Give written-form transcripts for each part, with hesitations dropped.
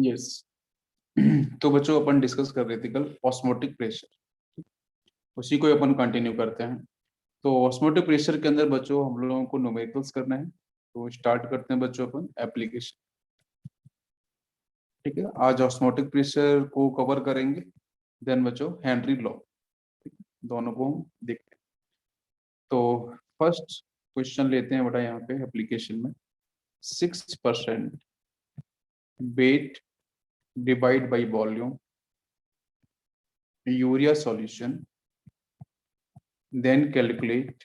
Yes. तो बच्चों अपन discuss कर रहे थे कल ऑस्मोटिक प्रेशर, उसी को अपन कंटिन्यू करते हैं। तो ऑस्मोटिक प्रेशर के अंदर बच्चों हम लोगों को न्यूमेरिकल्स करना है, तो स्टार्ट करते हैं बच्चों अपन एप्लीकेशन। ठीक है, आज ऑस्मोटिक प्रेशर को कवर करेंगे, देन बच्चों हेनरी लॉ, दोनों को हम देखते हैं। तो फर्स्ट क्वेश्चन लेते हैं बेटा यहाँ पे एप्लीकेशन में। 6% weight divide by volume urea solution, then calculate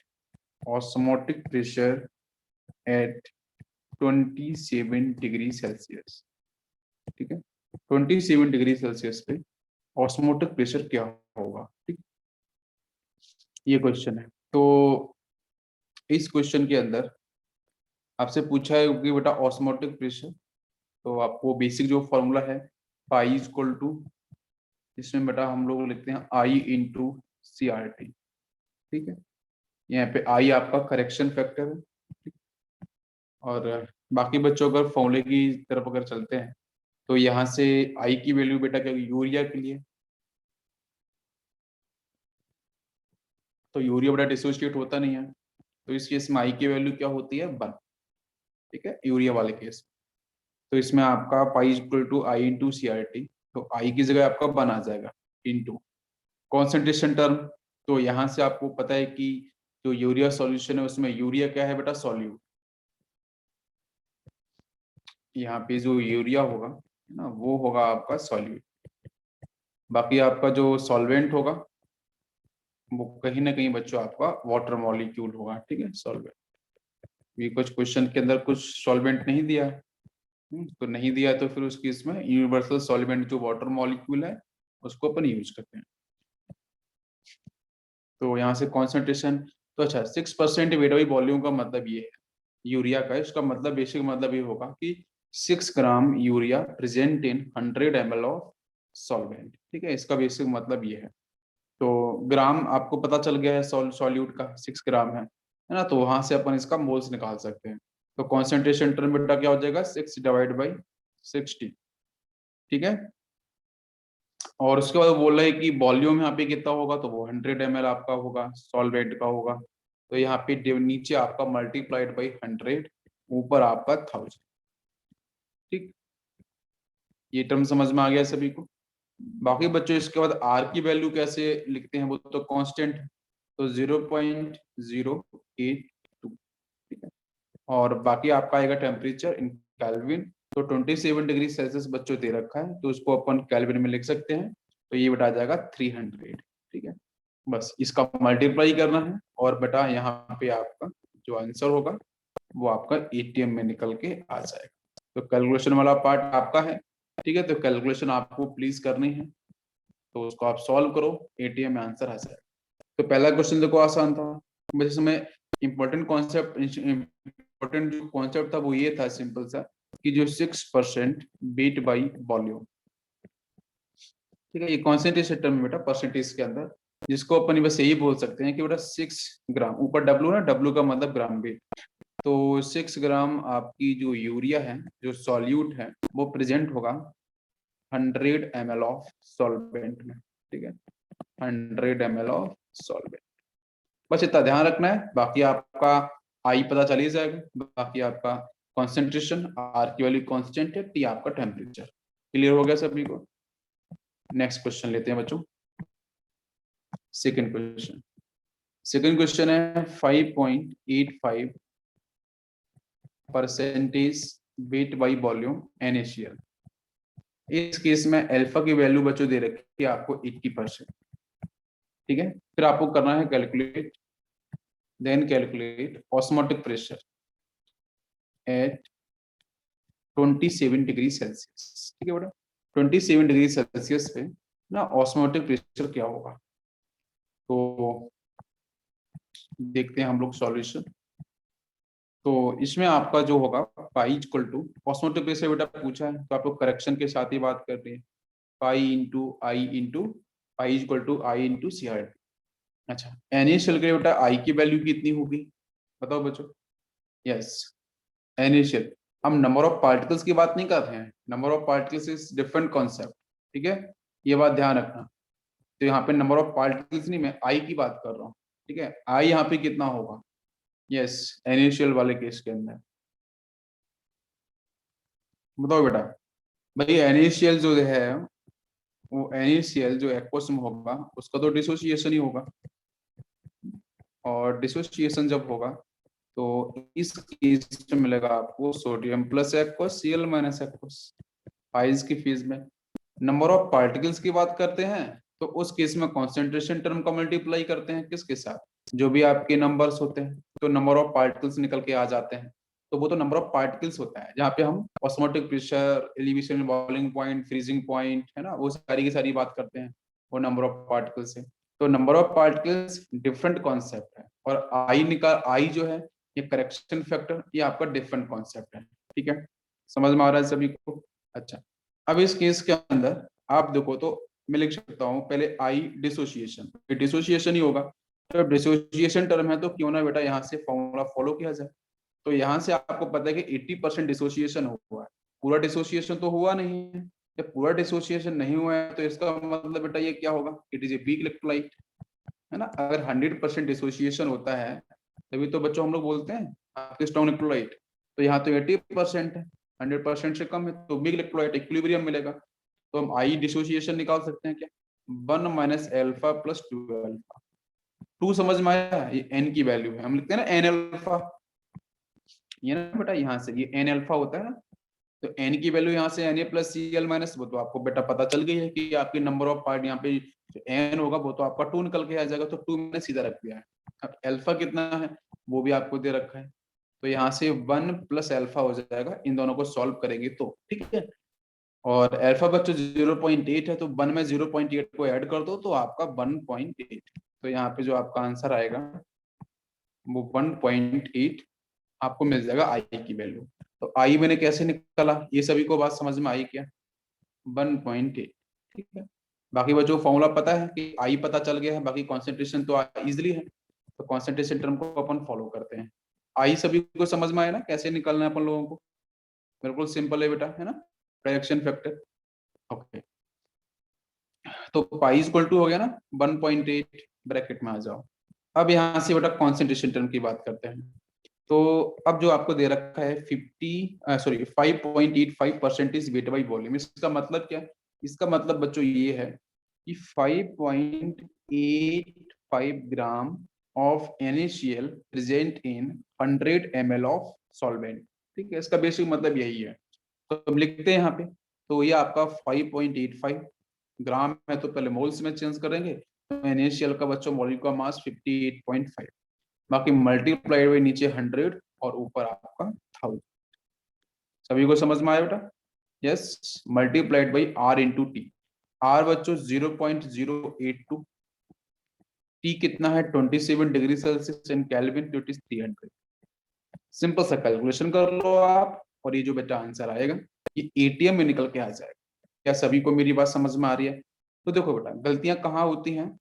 osmotic pressure at 27 degree Celsius. ठीक है, 27 डिग्री सेल्सियस पे ऑस्मोटिक प्रेशर क्या होगा। ठीक, ये क्वेश्चन है। तो इस क्वेश्चन के अंदर आपसे पूछा है कि बेटा ऑस्मोटिक प्रेशर, तो आपको बेसिक जो फॉर्मूला है पाई इक्वल टू, इसमें बेटा हम लोग लिखते हैं आई इंटू सी आर टी। ठीक है, यहाँ पे आई आपका करेक्शन फैक्टर है। ठीक? और बाकी बच्चों अगर फॉर्मूले की तरफ अगर चलते हैं तो यहाँ से आई की वैल्यू बेटा क्या, यूरिया के लिए तो यूरिया बेटा डिसोसिएट होता नहीं है, तो इस केस में आई की वैल्यू क्या होती है, 1। ठीक है, यूरिया वाले केस। तो इसमें आपका pi equal to i into C R T, तो आई की जगह आपका 1 आ जाएगा इंटू कॉन्सेंट्रेशन टर्म। तो यहाँ से आपको पता है कि जो यूरिया सॉल्यूशन है उसमें यूरिया क्या है बेटा, सॉल्यूट। यहाँ पे जो यूरिया होगा ना वो होगा आपका सॉल्यूट। बाकी आपका जो सॉल्वेंट होगा वो कहीं ना कहीं बच्चों आपका वाटर मॉलिक्यूल होगा। ठीक है, सॉल्वेंट। ये कुछ क्वेश्चन के अंदर कुछ सॉल्वेंट नहीं दिया है, तो नहीं दिया है तो फिर उसकी इसमें यूनिवर्सल सॉल्वेंट जो वाटर मॉलिक्यूल है उसको अपन यूज करते हैं। तो यहाँ से कॉन्सेंट्रेशन, तो अच्छा 6% वेट बाई वॉल्यूम का मतलब ये है यूरिया का, इसका मतलब बेसिक मतलब ये होगा कि 6 gram urea present in 100 ml of solvent. ठीक है, इसका बेसिक मतलब ये है। तो ग्राम आपको पता चल गया है, सॉल्यूट का 6 ग्राम है ना, तो वहां से अपन इसका मोल्स निकाल सकते हैं। तो कॉन्सेंट्रेशन टर्म बेटा क्या हो जाएगा, 6 डिवाइड बाई 60। ठीक है, और उसके बाद बोल रहा है कि वॉल्यूम यहाँ पे कितना होगा, तो वो 100 ml आपका होगा, सॉल्वेंट का होगा। तो यहाँ पे नीचे आपका मल्टीप्लाइड बाई 100, ऊपर आपका 1000। ठीक, ये टर्म समझ में आ गया सभी को। बाकी बच्चों इसके बाद आर की वैल्यू कैसे लिखते हैं, वो तो कांस्टेंट, तो 0.082। ठीक है, और बाकी आपका आएगा टेम्परेचर इन केल्विन, तो 27 डिग्री सेल्सियस बच्चों दे रखा है तो उसको अपन केल्विन में लिख सकते हैं, तो ये बेटा आ जाएगा 300। ठीक है, बस इसका मल्टीप्लाई करना है और बेटा यहाँ पे आपका जो आंसर होगा वो आपका एटीएम में निकल के आ जाएगा। तो कैलकुलेशन वाला पार्ट आपका है। ठीक है, तो कैलकुलेशन आपको प्लीज करनी है, तो उसको आप सॉल्व करो, एटीएम में आंसर आ जाएगा। तो पहला क्वेश्चन देखो आसान था, बस इसमें इंपॉर्टेंट जो कॉन्सेप्ट था वो ये था सिंपल सा कि जो 6% वेट बाई वॉल्यूम। ठीक है, ये कॉन्सेंट्रेशन टर्म है बेटा परसेंटेज के अंदर, जिसको अपन बस यही बोल सकते हैं कि बेटा 6 ग्राम, ऊपर डब्लू ना, डब्लू का मतलब ग्राम वेट, तो 6 ग्राम आपकी जो यूरिया है जो सॉल्यूट है वो प्रेजेंट होगा 100 ml ऑफ सॉल्वेंट में। ठीक है, 100 ml ऑफ सॉल्वेंट, बस इतना ध्यान रखना है। बाकी आपका आई पता चल ही जाएगा, बाकी आपका कॉन्सेंट्रेशन, आर की वैल्यू कांस्टेंट है, टी आपका टेम्परेचर। क्लियर हो गया सभी को। नेक्स्ट क्वेश्चन लेते हैं बच्चों, सेकंड क्वेश्चन। सेकंड क्वेश्चन है 5.85% वेट बाई वॉल्यूम NaCl। इस केस में अल्फा की वैल्यू बच्चों दे रखी है आपको 80%। ठीक है, फिर आपको करना है calculate, then calculate osmotic pressure at 27 degree Celsius. ठीक है बेटा, 27 डिग्री सेल्सियस पे ना ऑस्मोटिक प्रेशर क्या होगा। तो देखते हैं हम लोग सॉल्यूशन। तो इसमें आपका जो होगा pi equal to, osmotic pressure बेटा पूछा है तो आपको करेक्शन के साथ ही बात करते हैं, pi into i into pi equal to i into C R. अच्छा, NaCl के बेटा आई की वैल्यू कितनी होगी बताओ बच्चों। यस, NaCl हम नंबर ऑफ पार्टिकल्स की बात नहीं कर रहे हैं, number of particles is different concept, ठीक है, ये बात ध्यान रखना। तो यहाँ पे नंबर ऑफ पार्टिकल्स नहीं, मैं आई की बात कर रहा हूँ, ठीक है। आई यहाँ पे कितना होगा, यस, इनिशियल वाले केस के अंदर। बताओ बेटा, भाई इनिशियल जो है, वो इनिशियल जो एक्वस में होगा उसका तो डिसोसिएशन ही होगा, और डिसोसिएशन जब होगा तो इस केस में मिलेगा आपको sodium plus aqueous, Cl minus aqueous, ice की फेज में। नंबर ऑफ पार्टिकल्स की बात करते हैं तो उस केस में कॉन्सेंट्रेशन टर्म का मल्टीप्लाई करते हैं किसके साथ, जो भी आपके नंबर्स होते हैं, तो नंबर ऑफ पार्टिकल्स निकल के आ जाते हैं। तो वो तो नंबर ऑफ पार्टिकल्स होता है, जहाँ पे हम osmotic pressure, elevation, boiling point, freezing point, है ना, वो सारी की सारी बात करते हैं, वो नंबर ऑफ पार्टिकल्स है। तो number of particles different concept है, और आई जो है ये करेक्शन फैक्टर, ये आपका डिफरेंट कॉन्सेप्ट है, ठीक है, समझ में आ रहा है सभी को। अच्छा, अब इस केस के अंदर आप देखो तो मैं लिख सकता हूँ पहले आई डिसोसिएशन, डिसोसिएशन ही होगा। तो डिसोसिएशन टर्म है तो क्यों ना बेटा यहाँ से फॉर्मूला फॉलो किया जाए। तो यहाँ से आपको पता है कि 80% डिसोसिएशन हुआ है, पूरा डिसोसिएशन तो हुआ नहीं है। जब पूरा डिसोसिएशन नहीं हुआ है तो इसका मतलब बेटा ये क्या होगा, it is a weak electrolyte, है ना। अगर 100% डिसोसिएशन होता है तभी तो बच्चों हम लोग बोलते हैं आपके स्ट्रॉन्ग इलेक्ट्रोलाइट। तो यहाँ तो 80% है, 100% से कम है तो वीक इलेक्ट्रोलाइट, इक्विलिब्रियम मिलेगा। तो हम आई डिसोसिएशन निकाल सकते हैं क्या, 1 माइनस एल्फा प्लस 2 अल्फा। 2 समझ में आया, ये एन की वैल्यू है, हम लिखते हैं ना एन अल्फा, ये ना बेटा यहाँ से ये एन अल्फा होता है ना। तो एन की वैल्यू यहाँ से N A plus C L minus, वो तो आपको बेटा पता चल गई है कि आपकी नंबर ऑफ पार्ट यहाँ पे जो एन होगा वो तो आपका 2 निकल के आ जाएगा, तो 2 मैंने सीधा रख दिया है। अब एल्फा कितना है वो भी आपको दे रखा है, तो यहाँ से 1 प्लस एल्फा हो जाएगा, इन दोनों को सॉल्व करेंगे तो, ठीक है। और अल्फा बच्चों 0.8 है तो 1 में 0.8 को ऐड कर दो तो आपका 1.8। तो यहाँ पे जो आपका आंसर आएगा वो 1.8 आपको मिल जाएगा आई की वैल्यू। तो आई मैंने कैसे निकाला, ये सभी को बात समझ में आई क्या, 1.8, ठीक है। बाकी बच्चों फॉर्मूला पता है कि आई पता चल गया है, बाकी कॉन्सेंट्रेशन तो इजिली है, तो कॉन्सेंट्रेशन टर्म को अपन फॉलो करते हैं। आई सभी को समझ में आया ना कैसे निकालना है अपन लोगों को, बिल्कुल सिंपल है बेटा, है ना, रिएक्शन फैक्टर। ओके, तो पाई इक्वल टू हो गया ना 1.8, ब्रैकेट में आ जाओ। अब यहाँ से बेटा कॉन्सेंट्रेशन टर्म की बात करते हैं। तो अब जो आपको दे रखा है 5.85% वेट बाई वॉल्यूम, इसका मतलब क्या है, इसका मतलब बच्चों ये है कि 5.85 gram of NaCl present in 100 ml of solvent, ठीक है, इसका बेसिक मतलब यही है। तो हम लिखते हैं यहाँ पे, तो ये आपका 5.85 ग्राम है, तो पहले मोल्स में चेंज करेंगे, तो NaCl का बच्चों मॉलिक्यूलर का मास 58.5, बाकी मल्टीप्लाइड बाई नीचे 100 और ऊपर आपका 1000। सभी को समझ में आया बेटा, yes, multiplied by R into T. R बच्चों 0.082, टी कितना है 27 डिग्री सेल्सियस इन केल्विन, तो इट इज 300। सिंपल सा कैलकुलेशन कर लो आप, और ये जो बेटा आंसर आएगा ये एटीएम में निकल के आ जाएगा। क्या सभी को मेरी बात समझ में आ रही है। तो देखो बेटा गलतियां कहाँ होती हैं,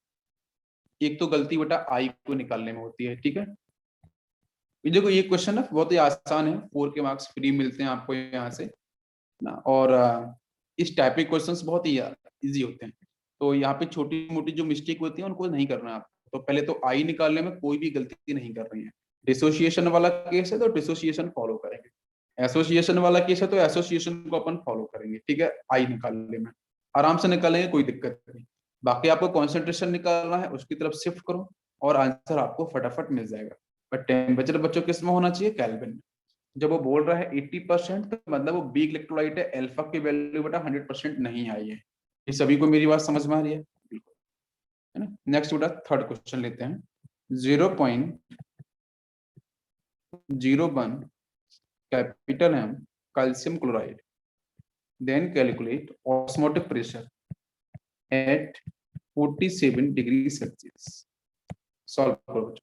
एक तो गलती बेटा आई को निकालने में होती है, ठीक है। ये देखो ये क्वेश्चन है बहुत ही आसान है, 4 के मार्क्स फ्री मिलते हैं आपको यहाँ से ना, और इस टाइप के क्वेश्चंस बहुत ही इजी होते हैं। तो यहाँ पे छोटी मोटी जो मिस्टेक होती है उनको नहीं करना है आपको। तो पहले तो आई निकालने में कोई भी गलती नहीं कर रही है। डिसोसिएशन वाला केस है तो डिसोसिएशन फॉलो करेंगे, एसोसिएशन वाला केस है तो एसोसिएशन को अपन फॉलो करेंगे, ठीक है। आई निकालने में आराम से निकालेंगे, कोई दिक्कत नहीं। बाकी आपको कॉन्सेंट्रेशन निकालना है उसकी तरफ शिफ्ट करो और आंसर आपको फटाफट मिल जाएगा। बट टेम्परेचर बच्चों किस में होना चाहिए, केल्विन में। जब वो बोल रहा है 80%, तो मतलब वो वीक इलेक्ट्रोलाइट है, अल्फा की वैल्यू बेटा 100% नहीं आई है। ये सभी को मेरी बात समझ में आ रही है, बिल्कुल, है ना। नेक्स्ट बेटा थर्ड क्वेश्चन लेते हैं। 0.01 capital M calcium chloride, then calculate osmotic pressure at 47 degree Celsius. Solve करो।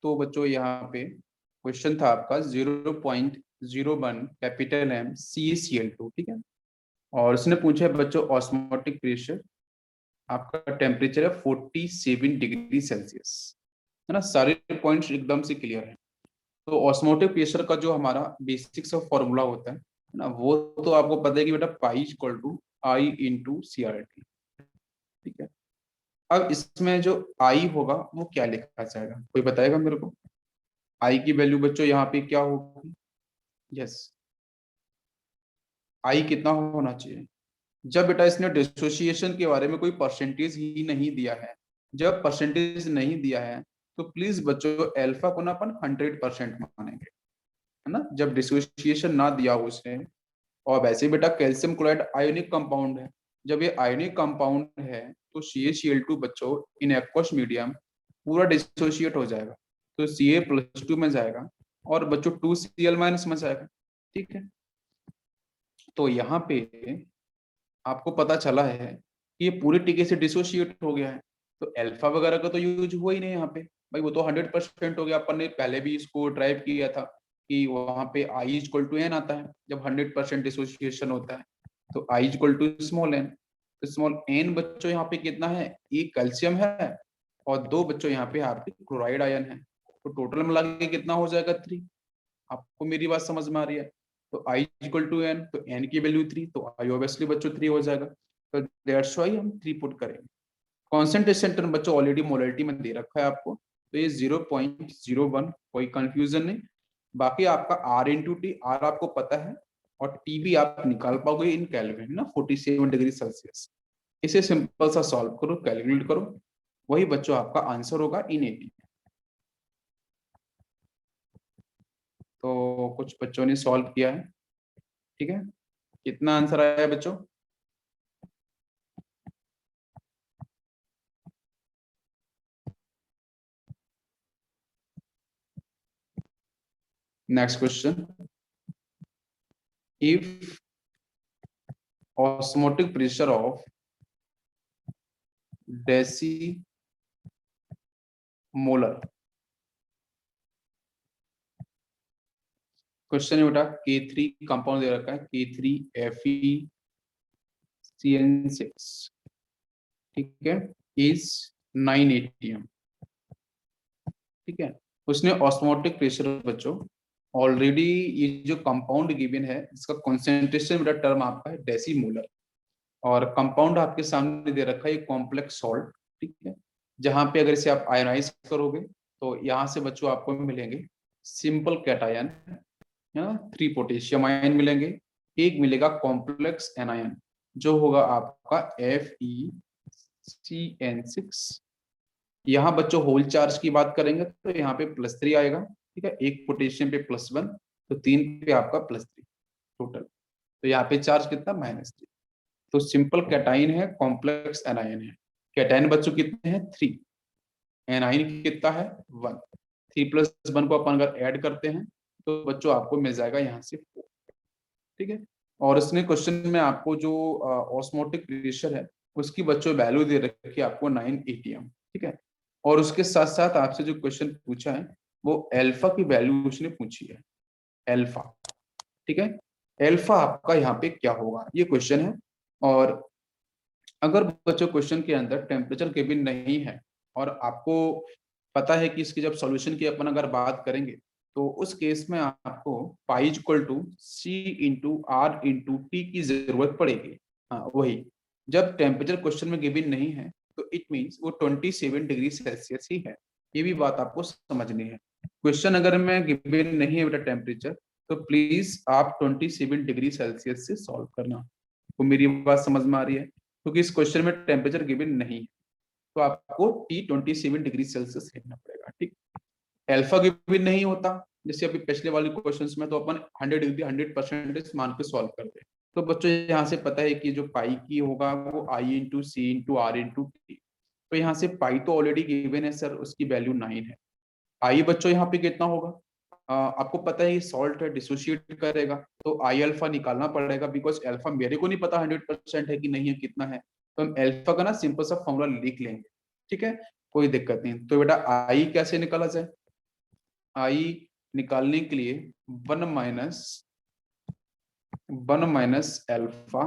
तो बच्चों यहाँ पे क्वेश्चन था आपका 0.01 कैपिटल एम CaCl2, ठीक है। और उसने पूछा है बच्चों ऑस्मोटिक प्रेशर आपका टेम्परेचर है 47 डिग्री सेल्सियस, है ना। सारे पॉइंट्स एकदम से क्लियर है। तो ऑस्मोटिक प्रेशर का जो हमारा बेसिक्स ऑफ फॉर्मूला होता है ना, वो तो आपको पता है कि बेटा pi equal to i into C R T, ठीक है। अब इसमें जो आई होगा वो क्या लिखा जाएगा, कोई बताएगा मेरे को। आई की वैल्यू बच्चों यहाँ पे क्या होगी, यस, आई कितना होना चाहिए। जब बेटा इसने डिसोसिएशन के बारे में कोई परसेंटेज ही नहीं दिया है, जब परसेंटेज नहीं दिया है, तो प्लीज बच्चों अल्फा को ना अपन 100% मानेंगे, है ना, जब डिसोसिएशन ना दिया हो उसने। और वैसे बेटा कैल्शियम क्लोराइड आयोनिक कंपाउंड है, जब ये आयोनिक कंपाउंड है तो CaCl2 बच्चों इन एक्वस मीडियम पूरा डिसोशिएट हो जाएगा, तो Ca+2 में जाएगा और बच्चों 2Cl- में जाएगा, ठीक है। तो यहाँ पे आपको पता चला है कि ये पूरी तरीके से डिसोशिएट हो गया है, तो अल्फा वगैरह का तो यूज हुआ ही नहीं यहाँ पे भाई, वो तो 100% हो गया। अपन ने पहले भी इसको ड्राइव किया था कि वहां पे आई इक्वल टू एन आता है जब 100% डिसोसिएशन होता है, तो I equal to small N. तो स्मॉल एन बच्चों यहाँ पे कितना है, एक कैल्शियम है और दो बच्चों यहाँ पे आपके क्लोराइड आयन है, तो टोटल मिला के कितना हो जाएगा 3। आपको मेरी बात समझ में आ रही है। तो आई इक्वल टू एन, तो एन की वैल्यू 3, तो आई ऑब्वियसली बच्चों 3 हो जाएगा, तो दैट्स व्हाई हम 3 पुट करेंगे। कॉन्सेंट्रेशन टर्म बच्चों ऑलरेडी मोलरिटी में दे रखा है आपको, तो ये 0.01, कोई कंफ्यूजन नहीं। बाकी आपका आर इंटू टी, आर आपको पता है और टी भी आप निकाल पाओगे इन केल्विन ना, 47 डिग्री सेल्सियस। इसे सिंपल सा सॉल्व करो, कैलकुलेट करो, वही बच्चों आपका आंसर होगा इन 80। तो कुछ बच्चों ने सॉल्व किया है, ठीक है। कितना आंसर आया है बच्चों, next question. If osmotic pressure of deci molar, question है बेटा K3 कंपाउंड दे रखा है, K3FeCN6, ठीक है, इज 9 atm, ठीक है। उसने ऑस्मोटिक प्रेशर बच्चों ऑलरेडी, ये जो कंपाउंड गिवन है इसका कॉन्सेंट्रेशन बेटा टर्म आपका है डेसीमोलर, और कंपाउंड आपके सामने दे रखा है कॉम्प्लेक्स सॉल्ट, ठीक है। जहां पे अगर इसे आप आयनाइज करोगे तो यहाँ से बच्चों आपको मिलेंगे सिंपल कैटायन, है ना, 3 पोटेशियम आयन मिलेंगे, एक मिलेगा कॉम्प्लेक्स एनायन जो होगा आपका FeCN6। यहाँ बच्चों होल चार्ज की बात करेंगे तो यहाँ पे +3 आएगा, ठीक है, एक पोटेशियम पे +1, तो 3 पे आपका +3 टोटल, तो यहाँ पे चार्ज कितना -3। तो सिंपल कैटाइन है, कॉम्प्लेक्स एनायन है। कैटाइन बच्चों कितने हैं 3, एनायन कितना है 1, 3+1 को अपन अगर ऐड करते हैं तो बच्चों आपको मिल जाएगा यहाँ से 4, ठीक है। और इसने क्वेश्चन में आपको जो ऑस्मोटिक प्रेशर है उसकी बच्चों वैल्यू दे रखी है आपको 9 atm, ठीक है। और उसके साथ साथ आपसे जो क्वेश्चन पूछा है वो अल्फा की वैल्यू उसने पूछी है, अल्फा, ठीक है। अल्फा आपका यहाँ पे क्या होगा ये क्वेश्चन है। और अगर बच्चों क्वेश्चन के अंदर टेम्परेचर गिवन नहीं है और आपको पता है कि इसकी जब सॉल्यूशन की अपन अगर बात करेंगे तो उस केस में आपको pi equal to C into R into T की जरूरत पड़ेगी। हाँ वही, जब टेम्परेचर क्वेश्चन में गिवन नहीं है तो इट मीन्स वो 27 डिग्री सेल्सियस ही है, ये भी बात आपको समझनी है। क्वेश्चन अगर में गिवन नहीं है बेटा टेम्परेचर, तो प्लीज आप 27 डिग्री सेल्सियस से सॉल्व करना। तो मेरी बात समझ में आ रही है, क्योंकि इस क्वेश्चन में टेम्परेचर गिवन नहीं है, तो आपको T27 डिग्री सेल्सियस लिखना पड़ेगा, ठीक। अल्फा गिवन नहीं होता जैसे अभी पिछले वाले क्वेश्चंस में, तो अपन 100 डिग्री 100% मान के सॉल्व करते हैं। तो बच्चों यहाँ से पता है कि जो पाई की होगा वो i into C into R into T, तो यहाँ से पाई तो ऑलरेडी गिवन है सर, उसकी वैल्यू 9 है। आई बच्चों यहाँ पे कितना होगा, आपको पता है ये सॉल्ट है, डिसोशिएट करेगा, तो आई अल्फा निकालना पड़ेगा, बिकॉज अल्फा मेरे को नहीं पता 100% है कि नहीं है कितना है, तो हम अल्फा का ना सिंपल सा फॉर्मूला लिख लेंगे, ठीक है, कोई दिक्कत नहीं। तो बेटा आई कैसे निकाला जाए, आई निकालने के लिए 1 minus alpha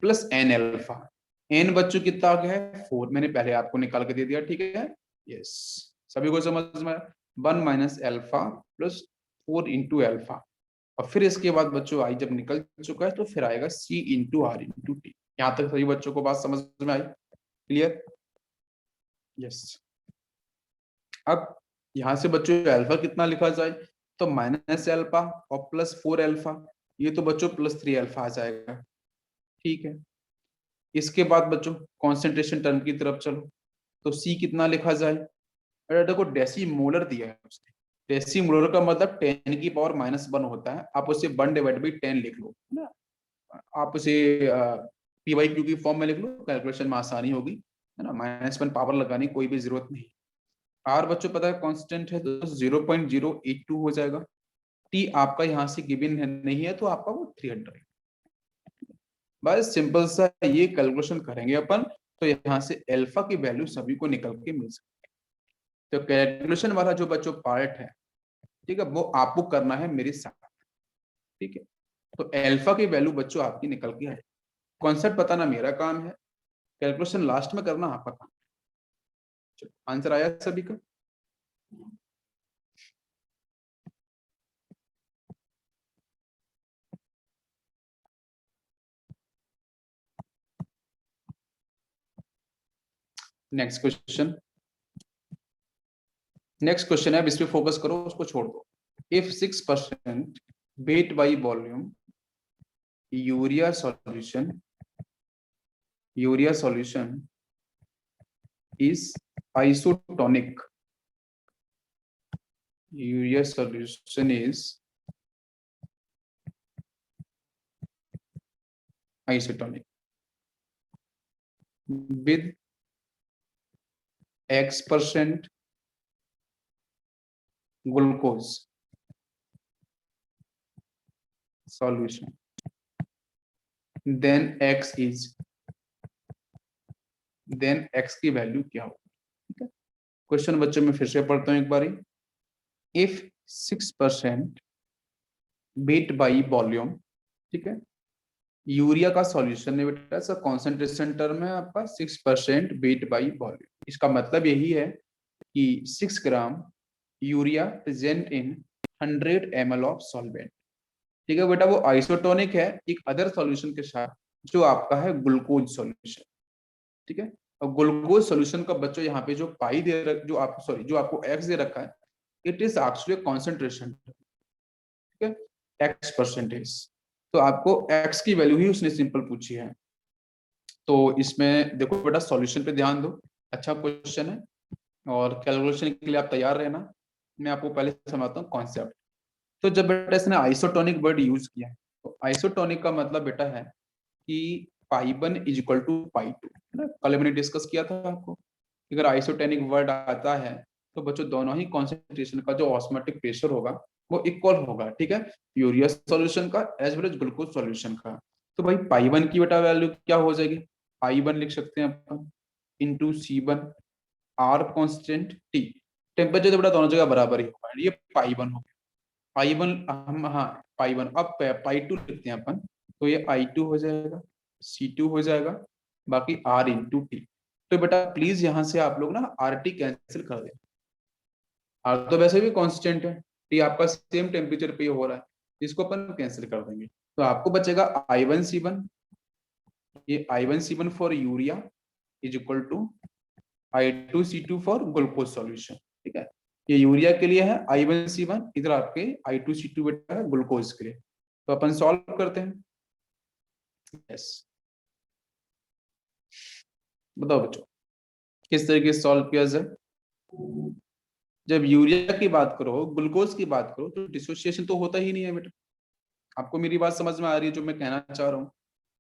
plus N alpha, N बच्चों कितना आ गया है 4, मैंने पहले आपको निकाल के दे दिया, ठीक है। यस, सभी को समझ में आया। 1 minus alpha plus 4 into alpha, और फिर इसके बाद बच्चों आई जब निकल चुका है तो फिर आएगा सी इंटू आर इंटू टी। यहाँ तक सभी बच्चों को बात समझ में आई, क्लियर? यस। अब यहाँ से बच्चों अल्फा कितना लिखा जाए, तो माइनस अल्फा और प्लस 4 अल्फा, ये तो बच्चों प्लस 3 अल्फा आ जाएगा, ठीक है। इसके बाद बच्चों कॉन्सेंट्रेशन टर्म की तरफ चलो, तो सी कितना लिखा जाए, अरे देखो डेसीमोलर दिया है उसने, डेसीमोलर का मतलब 10 की पावर -1 होता है, आप उसे 1 डिवाइड बाई 10 लिख लो ना, आप उसे पी बाई क्यू की फॉर्म में लिख लो, कैलकुलेशन में आसानी होगी, है ना। -1 पावर लगाने की कोई भी जरूरत नहीं। आर बच्चों पता है कांस्टेंट है तो 0.082 हो जाएगा। टी आपका यहाँ से गिवन है नहीं है तो आपका वो 300। बस सिंपल सा ये कैलकुलेशन करेंगे अपन, तो यहाँ से अल्फा की वैल्यू सभी को निकल के मिल सकती है। तो कैलकुलेशन वाला जो बच्चों पार्ट है, ठीक है, वो आपको करना है मेरे साथ, ठीक है। तो अल्फा की वैल्यू बच्चों आपकी निकल के आए, कॉन्सेप्ट बताना मेरा काम है, कैलकुलेशन लास्ट में करना आपका काम। चलो आंसर आया सभी का? नेक्स्ट क्वेश्चन, नेक्स्ट क्वेश्चन है, इस पे फोकस करो, उसको छोड़ दो। If 6% weight by volume urea solution is isotonic, urea solution is isotonic with X% glucose solution, then X की वैल्यू क्या होगी, ठीक है। क्वेश्चन बच्चों में फिर से पढ़ता हूं एक बारी। इफ 6% weight by volume, ठीक है, यूरिया का सॉल्यूशन है बेटा, सर कॉन्सेंट्रेशन टर्म है आपका 6% weight by वॉल्यूम। इसका मतलब यही है कि 6 gram urea present in 100 ml of solvent, ठीक है बेटा। वो आइसोटोनिक है एक अदर सॉल्यूशन के साथ जो आपका है ग्लूकोज सॉल्यूशन, ठीक है। और ग्लूकोज सॉल्यूशन का बच्चों यहाँ पे जो पाई दे रख जो आप सॉरी जो आपको एक्स दे रखा है, इट इज एक्चुअली कॉन्सेंट्रेशन, ठीक है, एक्स परसेंटेज। तो आपको एक्स की वैल्यू ही उसने सिंपल पूछी है। तो इसमें देखो बेटा सॉल्यूशन पे ध्यान दो, अच्छा क्वेश्चन है, और कैलकुलेशन के लिए आप तैयार रहना। मैं आपको पहले समझाता हूँ कॉन्सेप्ट। तो जब बेटा इसने आइसोटोनिक वर्ड यूज किया है, तो आइसोटोनिक का मतलब बेटा है कि पाई 1 इज इक्वल टू पाई 2, है ना। कल मैंने डिस्कस किया था आपको, अगर आइसोटोनिक वर्ड आता है तो बच्चों दोनों ही कॉन्सेंट्रेशन का जो ऑस्मोटिक प्रेशर होगा वो इक्वल होगा, ठीक है, यूरिया सॉल्यूशन का as well as glucose solution का। तो भाई पाई 1 की बेटा वैल्यू क्या हो जाएगी, पाई 1 लिख सकते हैं अपन into C1, R constant T, temperature तो बेटा दोनों जगह बराबर ही होगा, ये पाई 1 हो गया। पाई 1 हम, हाँ पाई 1, अब पाई 2 लिखते हैं अपन, तो ये I2 हो जाएगा, C2 हो जाएगा, बाकी R इंटू टी। तो बेटा प्लीज यहाँ से आप लोग ना आर टी कैंसिल कर दें, आर तो वैसे भी कांस्टेंट है, टी आपका सेम टेम्परेचर पे हो रहा है, इसको अपन कैंसिल कर देंगे। तो आपको बचेगा I1C1, ये I1C1 for urea is equal to I2C2 for glucose solution, ठीक है। ये यूरिया के लिए है I1C1, इधर आपके I2C2 बेटा है ग्लूकोज के लिए। तो अपन सॉल्व करते हैं। यस, बताओ बच्चों किस तरीके से सॉल्व किया जाए। जब यूरिया की बात करो, ग्लूकोज की बात करो, तो डिसोसिएशन तो होता ही नहीं है बेटा। आपको मेरी बात समझ में आ रही है जो मैं कहना चाह रहा हूँ।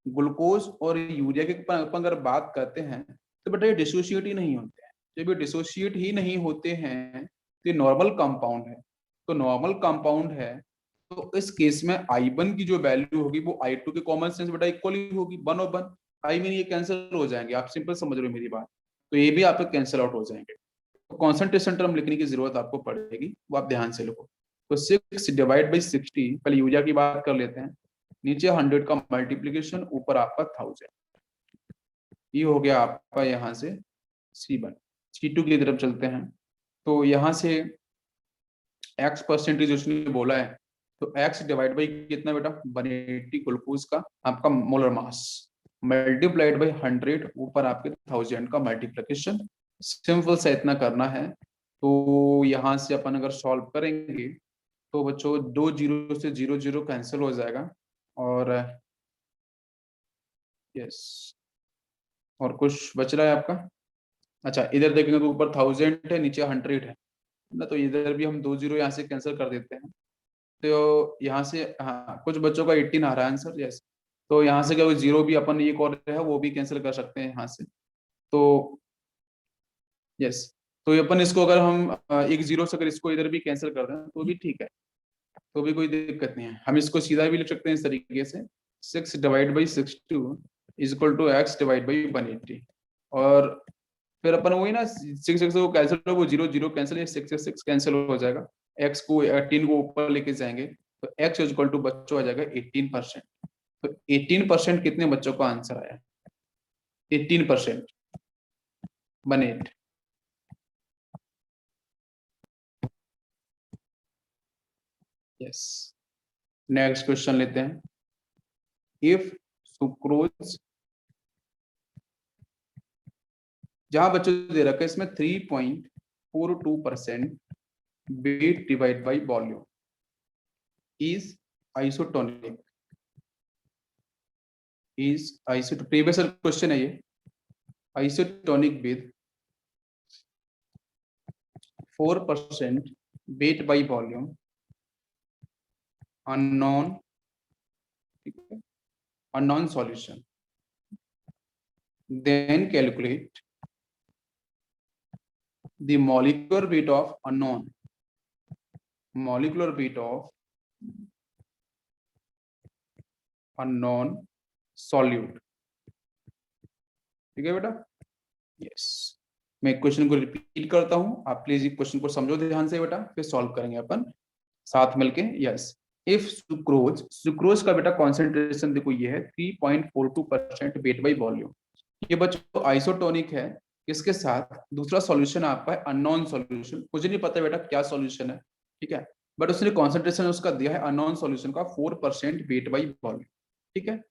ग्लूकोज और यूरिया के अपन अगर बात करते हैं तो बेटा ये डिसोशिएट ही नहीं होते हैं। जब ये डिसोशिएट ही नहीं होते हैं तो ये नॉर्मल कंपाउंड है। तो नॉर्मल कंपाउंड है तो इस केस में I1 की जो वैल्यू होगी वो I2 के कॉमन सेंस बेटा इक्वल ही होगी, 1/1। आई मीन ये कैंसिल हो जाएंगे, आप सिंपल समझ रहे हो मेरी बात, तो ये भी आपके कैंसिल आउट हो जाएंगे। तो कॉन्सेंट्रेशन टर्म लिखने की जरूरत आपको पड़ेगी, वो आप ध्यान से लिखो। तो 6 डिवाइड बाई 60, पहले यूरिया की बात कर लेते हैं, नीचे 100 का मल्टीप्लीकेशन, ऊपर आपका 1000। ये हो गया आपका यहाँ से C1। C2 की तरफ चलते हैं। तो यहाँ से x परसेंटेज उसने बोला है, तो x डिवाइड बाई कितना बेटा, 180 ग्लूकोज का आपका मोलर मास मल्टीप्लाइड बाई 100 ऊपर आपके 1000 का मल्टीप्लिकेशन। सिंपल सा इतना करना है। तो यहाँ से अपन अगर सॉल्व करेंगे तो बच्चों 2 जीरो से 0 0 कैंसिल हो जाएगा, और यस, और कुछ बच रहा है आपका। अच्छा, इधर देखेंगे तो ऊपर 1000 है, नीचे 100 है ना, तो इधर भी हम 2 जीरो यहाँ से कैंसिल कर देते हैं। तो यहाँ से हाँ, कुछ बच्चों का 18 आ रहा है आंसर, यस। तो यहाँ से क्या जीरो भी अपन एक और है वो भी कैंसिल कर सकते हैं यहाँ से। तो यस, तो अपन इसको अगर हम एक जीरो से अगर इसको इधर भी कैंसिल कर दें तो भी ठीक है, तो भी कोई दिक्कत नहीं है। हम इसको सीधा भी लिख सकते हैं इस तरीके से, 6 divide by 62 is equal to x divide by 180। और फिर अपन वही ना, 6 को कैंसिल हो, वो जीरो जीरो कैंसिल, ये 6 से 6 कैंसिल हो जाएगा, x को 18 को ऊपर लेके जाएंगे तो x इज इक्वल टू बच्चों आ जाएगा 18%। तो 18% कितने बच्चों का आंसर आया, 18%, 18। यस, नेक्स्ट क्वेश्चन लेते हैं। इफ सुक्रोज, जहां बच्चों दे रखा है इसमें 3.42% weight divide by volume is isotonic, previous question है ये, isotonic with 4% weight by volume unknown, unknown solution, then calculate the molecular weight of unknown, molecular weight of unknown solute। ठीक है बेटा, यस। मैं क्वेश्चन को रिपीट करता हूं, आप प्लीज क्वेश्चन को समझो ध्यान से बेटा, फिर सॉल्व करेंगे अपन साथ मिलके। यस, इफ सुक्रोज, सुक्रोज का बेटा कॉन्सेंट्रेशन देखो ये है 3.42% वेट बाई वॉल्यूम। ये बच्चों आइसोटोनिक है, इसके साथ दूसरा सॉल्यूशन आपका है अननोन सॉल्यूशन, मुझे नहीं पता बेटा क्या सॉल्यूशन है, ठीक है, बट उसने कॉन्सेंट्रेशन उसका दिया है अननोन सॉल्यूशन का 4% वेट बाई वॉल्यूम, ठीक है।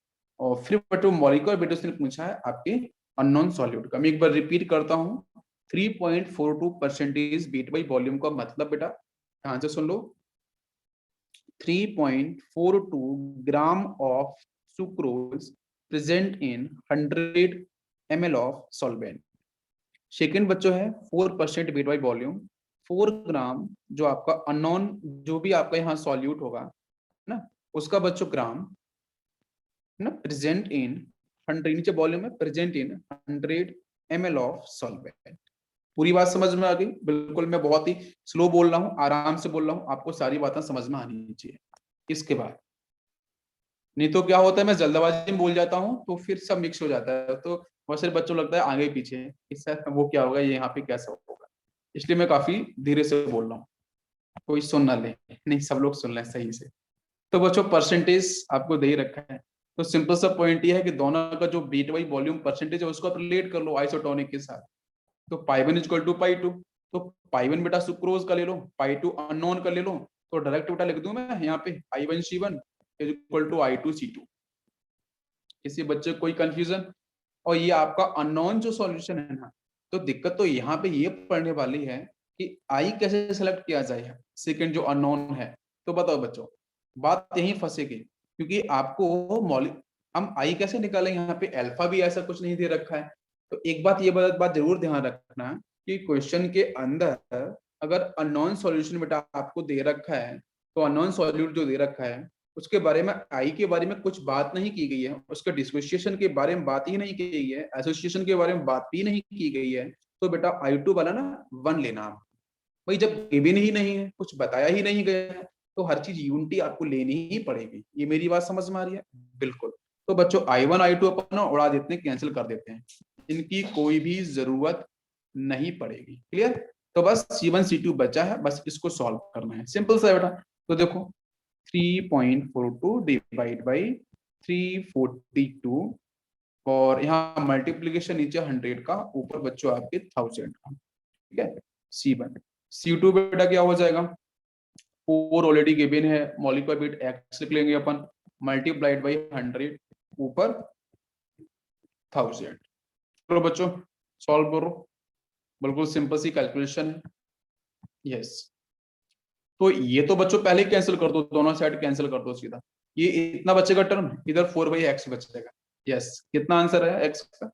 और फिर बच्चों मॉलिक्यूलर वेट उसने पूछा है आपके अननोन सॉल्यूट का। मैं एक बार रिपीट करता हूँ, 3.42% वेट बाई वॉल्यूम का मतलब बेटा ध्यान से सुन लो, 3.42 gram of sucrose present in 100 ml of solvent. Second बच्चों है 4% वेट बाई वॉल्यूम, 4 ग्राम जो आपका अननोन, जो भी आपका यहाँ सॉल्यूट होगा ना, उसका बच्चों ग्राम ना, प्रेजेंट इन 100, नीचे वॉल्यूम है, present in 100 ml of solvent. पूरी बात समझ में आ गई? बिल्कुल, मैं बहुत ही स्लो बोल रहा हूँ, आराम से बोल रहा हूँ, आपको सारी बातें समझ में आनी चाहिए। इसके बाद नहीं तो क्या होता है, मैं जल्दबाजी में बोल जाता हूँ तो फिर सब मिक्स हो जाता है, तो बहुत सारे बच्चों लगता है आगे पीछे, इससे वो क्या होगा, ये यहाँ पे कैसा होगा, इसलिए मैं काफी धीरे से बोल रहा हूँ, कोई सुन ना ले, नहीं सब लोग सुन लें सही से। तो बच्चों परसेंटेज आपको दे ही रखा है, तो सिंपल सा पॉइंट ये है कि दोनों का जो बीट बाई वॉल्यूम परसेंटेज है उसको आप रिलेट कर लो आइसोटोनिक के साथ। तो पाई 1 इक्वल टू पाई 2, तो पाई 1 बेटा सुक्रोज का ले लो, पाई 2 अननोन का ले लो, तो डायरेक्ट बेटा लिख दूं मैं यहाँ पे I1C1 is equal to I2C2। किसी बच्चे को कोई कंफ्यूजन? और ये आपका अननोन जो सॉल्यूशन है ना, तो दिक्कत तो यहाँ पे ये पड़ने वाली है कि आई कैसे सेलेक्ट किया जाए, सेकंड जो अननोन है। तो बताओ बच्चों, बात यही फंसेगी, क्योंकि आपको मॉलिक हम आई कैसे निकालें, यहाँ पे अल्फा भी ऐसा कुछ नहीं दे रखा है। तो एक बात ये बात जरूर ध्यान रखना कि क्वेश्चन के अंदर अगर अननोन सॉल्यूशन बेटा आपको दे रखा है, तो अननोन सॉल्यूट जो दे रखा है उसके बारे में, आई के बारे में कुछ बात नहीं की गई है, उसके डिसोसिएशन के बारे में बात ही नहीं की गई है, एसोसिएशन के बारे में बात भी नहीं की गई है, तो बेटा I2 वाला ना 1 लेना। भाई जब गिवन ही नहीं है, कुछ बताया ही नहीं गया है, तो हर चीज यूनिटी आपको लेनी ही पड़ेगी। ये मेरी बात समझ में आ रही है? बिल्कुल। तो बच्चों I1 I2 अपन उड़ा देते हैं, कैंसिल कर देते हैं, इनकी कोई भी जरूरत नहीं पड़ेगी। क्लियर? तो बस C1 C2 बचा है, बस इसको सॉल्व करना है, सिंपल सा बेटा। तो देखो 3.42 डिवाइड बाई 342 और यहाँ मल्टीप्लीकेशन नीचे 100 का, ऊपर बच्चों आपके 1000 का, ठीक है। C1 C2 बेटा क्या हो जाएगा, 4 ऑलरेडी गिवन है, मॉलिक्यूलर वेट x लिख लेंगे अपन, मल्टीप्लाइड बाई 100 ऊपर 1000। चलो बच्चों सॉल्व करो, बिल्कुल सिंपल सी कैलकुलेशन है। यस, तो ये तो बच्चों पहले कैंसिल कर दो, दोनों साइड कैंसिल कर दो सीधा, ये इतना बचेगा टर्म, इधर 4/x बचेगा। यस, कितना आंसर है x का?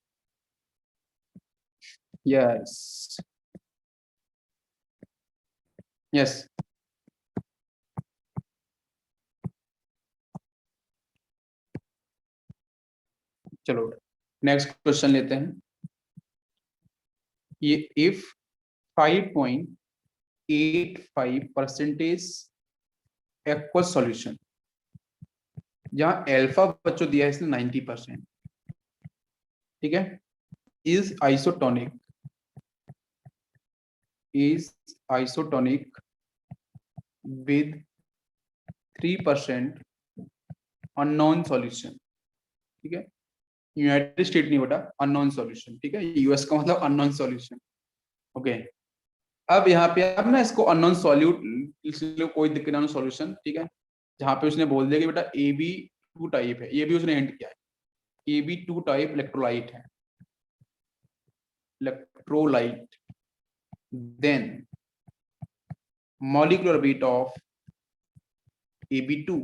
Yes yes. चलो नेक्स्ट क्वेश्चन लेते हैं। ये इफ 5.85% एक्वस सॉल्यूशन, जहां अल्फा बच्चों दिया है इसने 90%, ठीक है, is isotonic, is isotonic with 3% unknown solution, ठीक है, यूनाइटेड स्टेट नहीं बेटा, अननोन सॉल्यूशन, ठीक है, यूएस का मतलब अननोन सॉल्यूशन। ओके, अब यहाँ पे अब ना इसको अननोन सॉल्यूट, इसलिए कोई दिक्कत नहीं, सॉल्यूशन, ठीक है, जहाँ पे उसने बोल दिया कि बेटा AB2 टाइप है, ये भी उसने हिंट किया है, AB2 टाइप इलेक्ट्रोलाइट है, electrolyte, then molecular weight of AB2,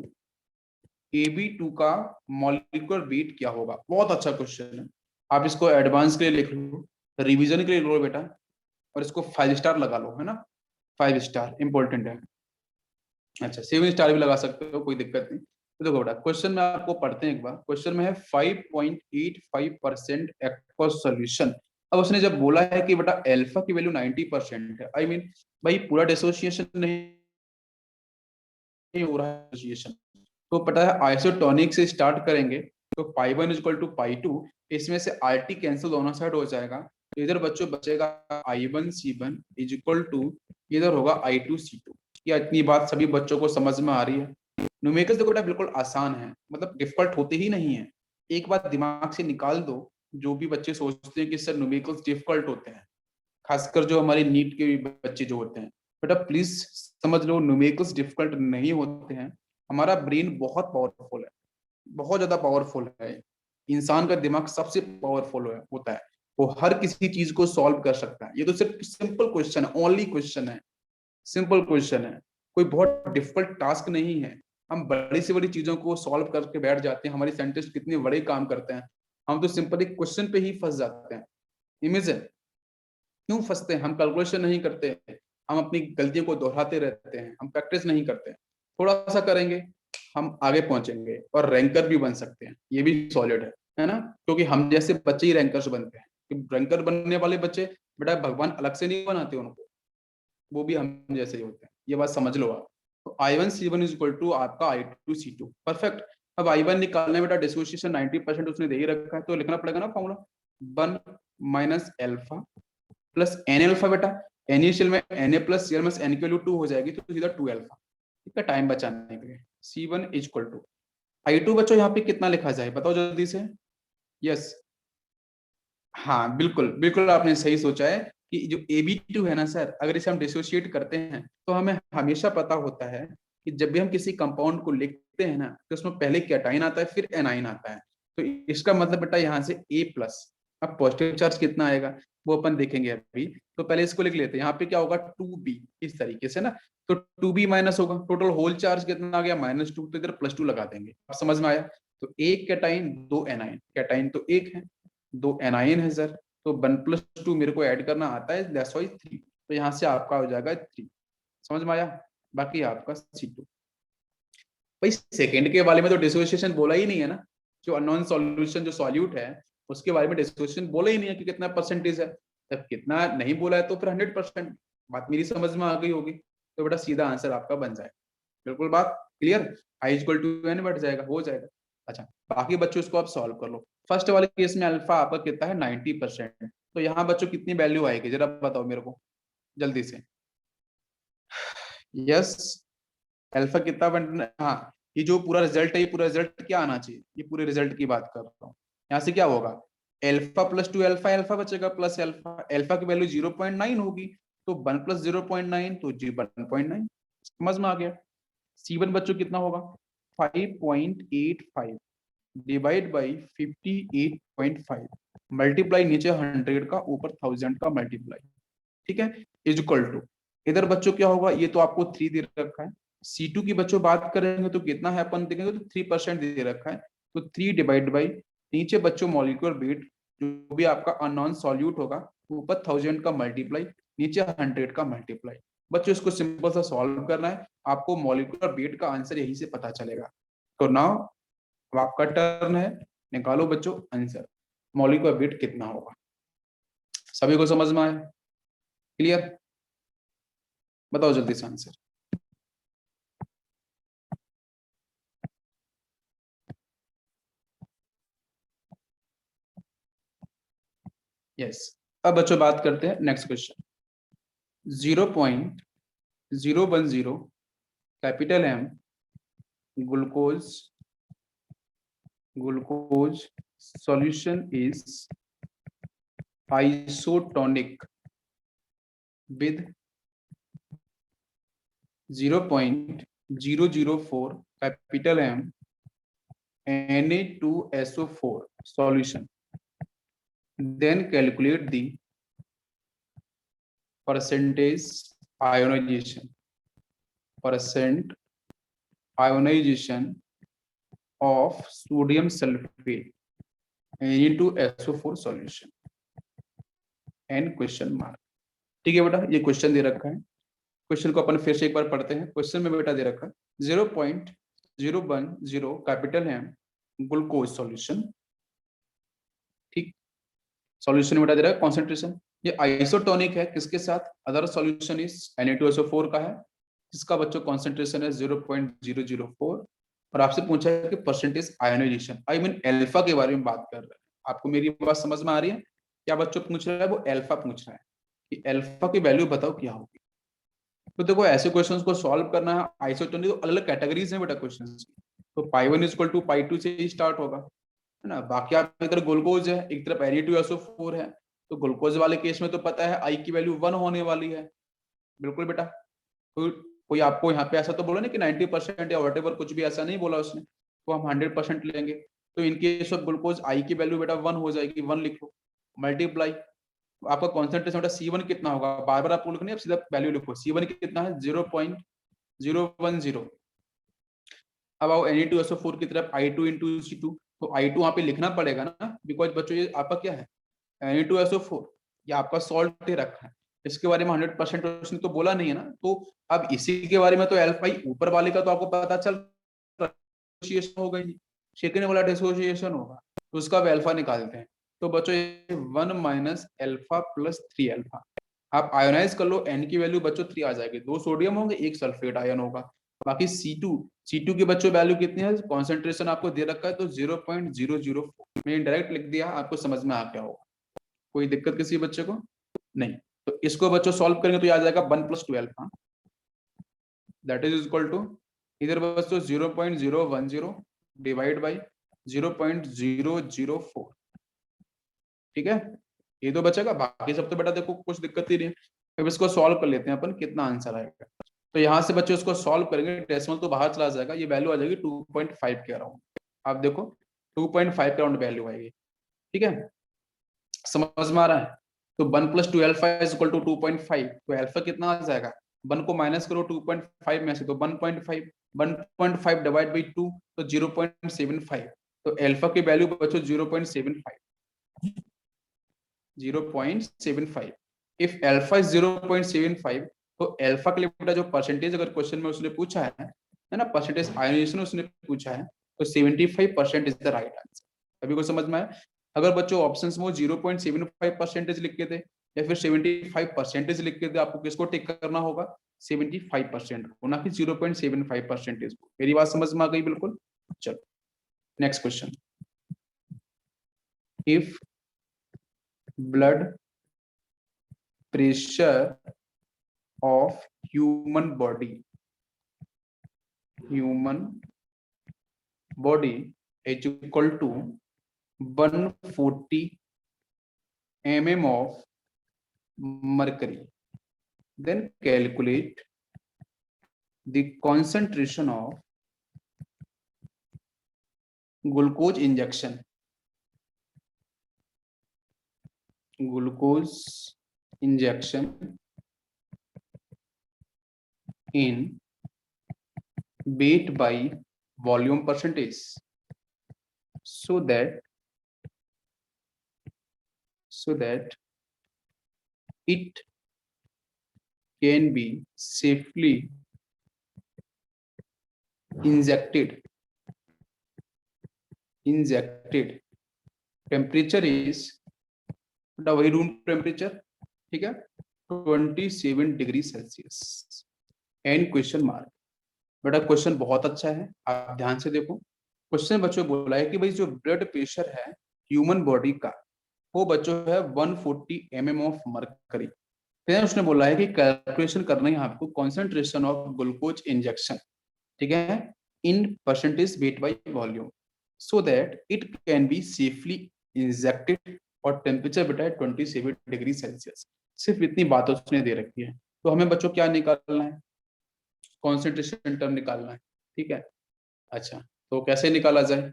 AB2 का मॉलिक्यूलर वेट क्या होगा। बहुत अच्छा क्वेश्चन है, आप इसको एडवांस के लिए लिख लो, रिवीजन के लिए लो बेटा, और इसको 5 स्टार लगा लो, है ना, 5 स्टार इंपॉर्टेंट है। अच्छा 7 स्टार भी लगा सकते हो, कोई दिक्कत नहीं। तो देखो बेटा क्वेश्चन में आपको पढ़ते हैं एक बार, क्वेश्चन में है 5.85% एक्वस सॉल्यूशन। अब उसने जब बोला है कि बेटा अल्फा की वैल्यू 90% है, आई मीन भाई पूरा डिसोसिएशन नहीं हो रहा है, डिसोसिएशन तो पता है आइसोटोनिक से स्टार्ट करेंगे, तो पाई 1 इक्वल टू पाई 2, इसमें से RT कैंसिल दोनों साइड हो जाएगा, तो इधर बच्चों बचेगा I1C1 इज इक्वल टू, इधर होगा I2C2। या इतनी बात सभी बच्चों को समझ में आ रही है? न्यूमेरिकल्स देखो बेटा बिल्कुल आसान है, मतलब डिफिकल्ट होते ही नहीं है, एक बात दिमाग से निकाल दो, जो भी बच्चे सोचते हैं कि सर न्यूमेरिकल्स डिफिकल्ट होते हैं, खासकर जो हमारे नीट के बच्चे जो होते हैं, बेटा प्लीज समझ लो न्यूमेरिकल्स डिफिकल्ट नहीं होते हैं, हमारा ब्रेन बहुत पावरफुल है, बहुत ज्यादा पावरफुल है, इंसान का दिमाग सबसे पावरफुल होता है, वो हर किसी चीज को सॉल्व कर सकता है। ये तो सिर्फ सिंपल क्वेश्चन है, ओनली क्वेश्चन है, सिंपल क्वेश्चन है, कोई बहुत डिफिकल्ट टास्क नहीं है। हम बड़ी से बड़ी चीजों को सॉल्व करके बैठ जाते हैं, हमारे साइंटिस्ट कितने बड़े काम करते हैं, हम तो सिंपल एक क्वेश्चन पे ही फंस जाते हैं। इमेजिन क्यों फंसते हैं, हम कैलकुलेशन नहीं करते, हम अपनी गलतियों को दोहराते रहते हैं, हम प्रैक्टिस नहीं करते, थोड़ा सा करेंगे हम आगे पहुंचेंगे और रैंकर भी बन सकते हैं, ये भी सॉलिड है ना, क्योंकि हम जैसे बच्चे ही रैंकर्स बनते हैं, रैंकर बनने वाले बच्चे बेटा भगवान अलग से नहीं बनाते उनको, वो भी हम जैसे ही होते हैं, ये बात समझ लो आप। तो I1C1 इज इक्वल टू आपका I2C2, परफेक्ट। अब I1 निकालने बेटा डिसोसिएशन 90% उसने दे ही रखा है, तो लिखना पड़ेगा ना formula, 1 minus alpha plus N alpha, बेटा इनिशियल में Na plus Cl minus N की वैल्यू 2 हो जाएगी, तो सीधा 2 अल्फा, ठीक है, टाइम बचाने के लिए। C1 is equal to I2 बच्चों यहाँ पे कितना लिखा जाए बताओ जल्दी से। यस, हाँ बिल्कुल बिल्कुल आपने सही सोचा है कि जो AB2 है ना सर, अगर इसे हम डिसोशिएट करते हैं तो हमें हमेशा पता होता है कि जब भी हम किसी कंपाउंड को लिखते हैं ना, तो उसमें पहले कैटाइन आता है फिर एनाइन आता है, तो इसका मतलब बेटा यहाँ से A प्लस। अब पॉजिटिव चार्ज कितना आएगा वो अपन देखेंगे अभी, तो पहले इसको लिख लेते हैं, यहाँ पे क्या होगा 2B, इस तरीके से ना, तो 2B माइनस होगा, टोटल होल चार्ज कितना आ गया -2, तो इधर +2 लगा देंगे, अब समझ में आया। तो एक कैटाइन 2 एनाइन, कैटाइन तो एक है, 2 एनाइन है सर, तो 1+2 मेरे को ऐड करना आता है, दैट्स व्हाई 3, तो यहाँ से आपका हो जाएगा 3, समझ में आया। बाकी आपका C2। भाई सेकंड के बारे में तो डिसोसिएशन बोला ही नहीं है ना, जो अननोन सॉल्यूशन जो सॉल्यूट है उसके बारे में डिसोसिएशन बोला ही नहीं है कि कितना परसेंटेज है, जब कितना नहीं बोला है तो फिर 100%, बात मेरी समझ में आ गई होगी, तो बेटा सीधा आंसर आपका बन जाएगा। बिल्कुल बात क्लियर, I=N बढ़ जाएगा, हो जाएगा। अच्छा बाकी बच्चों इसको आप सॉल्व कर लो। फर्स्ट वाले केस में अल्फा आपका कितना है 90%, तो यहाँ बच्चों कितनी वैल्यू आएगी जरा बताओ मेरे को जल्दी से। यस, अल्फा कितना बन, हाँ, ये जो पूरा रिजल्ट है, ये पूरा रिजल्ट क्या आना चाहिए, ये पूरे रिजल्ट की बात कर रहा हूँ, यहाँ से क्या होगा, एल्फा प्लस 2 एल्फा, एल्फा बचेगा प्लस एल्फा, एल्फा की वैल्यू 0.9 होगी, तो 1 प्लस 0.9 तो जी 1.9। समझ में आ गया। C1 बच्चों कितना होगा, 5.85 डिवाइड बाई 58.5 मल्टीप्लाई नीचे 100 का ऊपर 1000 का मल्टीप्लाई, ठीक है, इज इक्वल टू, इधर बच्चों क्या होगा, ये तो आपको 3 दे रखा है। C2 की बच्चों बात करेंगे तो कितना है, अपन देखेंगे तो 3% दे रखा है, तो 3 डिवाइड बाई नीचे बच्चों मॉलिक्यूलर वेट जो भी आपका अननोन सॉल्यूट होगा, ऊपर 1000 का मल्टीप्लाई नीचे 100 का मल्टीप्लाई। बच्चों इसको सिंपल सा सॉल्व करना है, आपको मॉलिक्यूलर वेट का आंसर यही से पता चलेगा। तो नाउ आपका टर्न है, निकालो बच्चों आंसर, मॉलिक्यूलर वेट कितना होगा। सभी को समझ में आया, क्लियर, बताओ जल्दी से आंसर। यस, अब बच्चों बात करते हैं next question. 0.010 capital M glucose solution is isotonic with 0.004 capital M Na2SO4 solution. Then calculate the percentage ionization of sodium sulfate Na2SO4 solution and question mark। ठीक है बेटा, ये क्वेश्चन दे रखा है, क्वेश्चन को अपन फिर से एक बार पढ़ते हैं। क्वेश्चन में बेटा दे रखा है 0.010 कैपिटल एम ग्लूकोज सॉल्यूशन, ठीक, सॉल्यूशन में बेटा दे रहा है कॉन्सेंट्रेशन, ये आइसोटोनिक है किसके साथ, अदर सॉल्यूशन इज Na2SO4 का है, जिसका बच्चों कॉन्सेंट्रेशन है 0.004, और आपसे पूछा है कि percentage ionization, I mean alpha के बारे में बात कर रहे हैं। आपको मेरी बात समझ में आ रही है, क्या बच्चों पूछ रहा है, वो एल्फा पूछ रहा है कि एल्फा की वैल्यू बताओ क्या होगी। तो देखो ऐसे क्वेश्चंस को सॉल्व करना है आइसोटोनिक, तो अलग अलग कैटेगरीज हैं बेटा क्वेश्चंस की, तो पाई 1 इक्वल टू पाई 2 से ही स्टार्ट होगा, है ना। बाकी आप इधर ग्लूकोज है, एक तरफ Na2SO4 है, तो ग्लूकोज वाले केस में तो पता है आई की वैल्यू 1 होने वाली है, बिल्कुल बेटा। तो कोई आपको यहाँ पे ऐसा तो बोला नहीं कि 90% या वॉटेवर, कुछ भी ऐसा नहीं बोला उसने, तो हम 100% लेंगे। तो इन केस ऑफ ग्लूकोज आई की वैल्यू बेटा 1 हो जाएगी, 1 लिख लो, मल्टीप्लाई आपका कॉन्सेंट्रेशन बेटा C1 कितना होगा, बार बार आपको लिखनी है, सीधा वैल्यू लिखो, C1 कितना है 0.010। अब आओ Na2SO4 की तरफ, I2 इंटू C2, तो I2 वहां पे लिखना पड़ेगा ना, बिकॉज बच्चों ये आपका क्या है, Na2SO4, ये आपका सॉल्ट दे रखा है, इसके बारे में 100% उसने तो बोला नहीं है ना। तो अब इसी के बारे में तो एल्फा ही ऊपर वाले का तो आपको पता चल डिसोसिएशन होगा ही, सेकंड वाला डिसोसिएशन होगा, तो उसका एल्फा निकालते हैं। तो बच्चों ये 1 माइनस एल्फा प्लस 3 एल्फा, आप आयोनाइज कर लो, एन की वैल्यू बच्चों 3 आ जाएगी, 2 सोडियम होंगे, 1 सल्फेट आयन होगा। बाकी C2 की बच्चों वैल्यू कितनी है, कॉन्सेंट्रेशन आपको दे रखा है तो 0.004, मैंने डायरेक्ट लिख दिया, आपको समझ में आ गया होगा, कोई दिक्कत किसी बच्चे को नहीं। तो इसको बच्चों सॉल्व करेंगे तो ये आ जाएगा 1 plus 12, that is equal to, इधर बच्चों 0.010 डिवाइड बाई 0.004, ठीक है, ये तो बचेगा, बाकी सब तो बेटा देखो कुछ दिक्कत ही नहीं है। अब इसको सॉल्व कर लेते हैं अपन, कितना आंसर आएगा। तो यहाँ से बच्चों इसको सॉल्व करेंगे, डेसिमल तो बाहर चला जाएगा, ये वैल्यू आ जाएगी 2.5 के अराउंड, आप देखो 2.5 के अराउंड वैल्यू आएगी, ठीक है, समझ में आ रहा है। तो 1 plus 2 alpha is equal to 2.5, तो एल्फा कितना आ जाएगा, 1 को माइनस करो 2.5 में से, तो 1.5, 1.5 डिवाइड बाई 2 तो 0.75, तो एल्फा की वैल्यू बच्चों 0.75। इफ एल्फा इज 0.75, तो एल्फा के लिए बेटा जो परसेंटेज अगर क्वेश्चन में उसने पूछा है ना, परसेंटेज आयोनाइजेशन उसने पूछा है, तो 75% इज द राइट आंसर। अभी को समझ में आया। अगर बच्चों ऑप्शंस में 0.75% लिख के थे या फिर 75% लिख के थे, आपको किसको टिक करना होगा, 75% को, ना कि 0.75% को। मेरी बात समझ में आ गई बिल्कुल। चलो next question, if blood pressure of human body is equal to 140 mm of mercury, then calculate the concentration of glucose injection in weight by volume percentage, so that it can be safely injected. Temperature is वही room temperature, ठीक है, 27 degree Celsius. And question mark. बेटा question बहुत अच्छा है, आप ध्यान से देखो। क्वेश्चन बच्चों बोला है कि भाई जो ब्लड प्रेशर है ह्यूमन बॉडी का, वो बच्चों है 140 mm ऑफ मर्करी। फिर उसने बोला है कि कैलकुलेशन करना है आपको कॉन्सेंट्रेशन ऑफ ग्लूकोज इंजेक्शन, ठीक है, in percentage weight by volume, so that it can be safely injected, और टेम्परेचर बेटा है 27 डिग्री सेल्सियस। सिर्फ इतनी बात उसने दे रखी है। तो हमें बच्चों क्या निकालना है, कॉन्सेंट्रेशन टर्म निकालना है, ठीक है। अच्छा, तो कैसे निकाला जाए,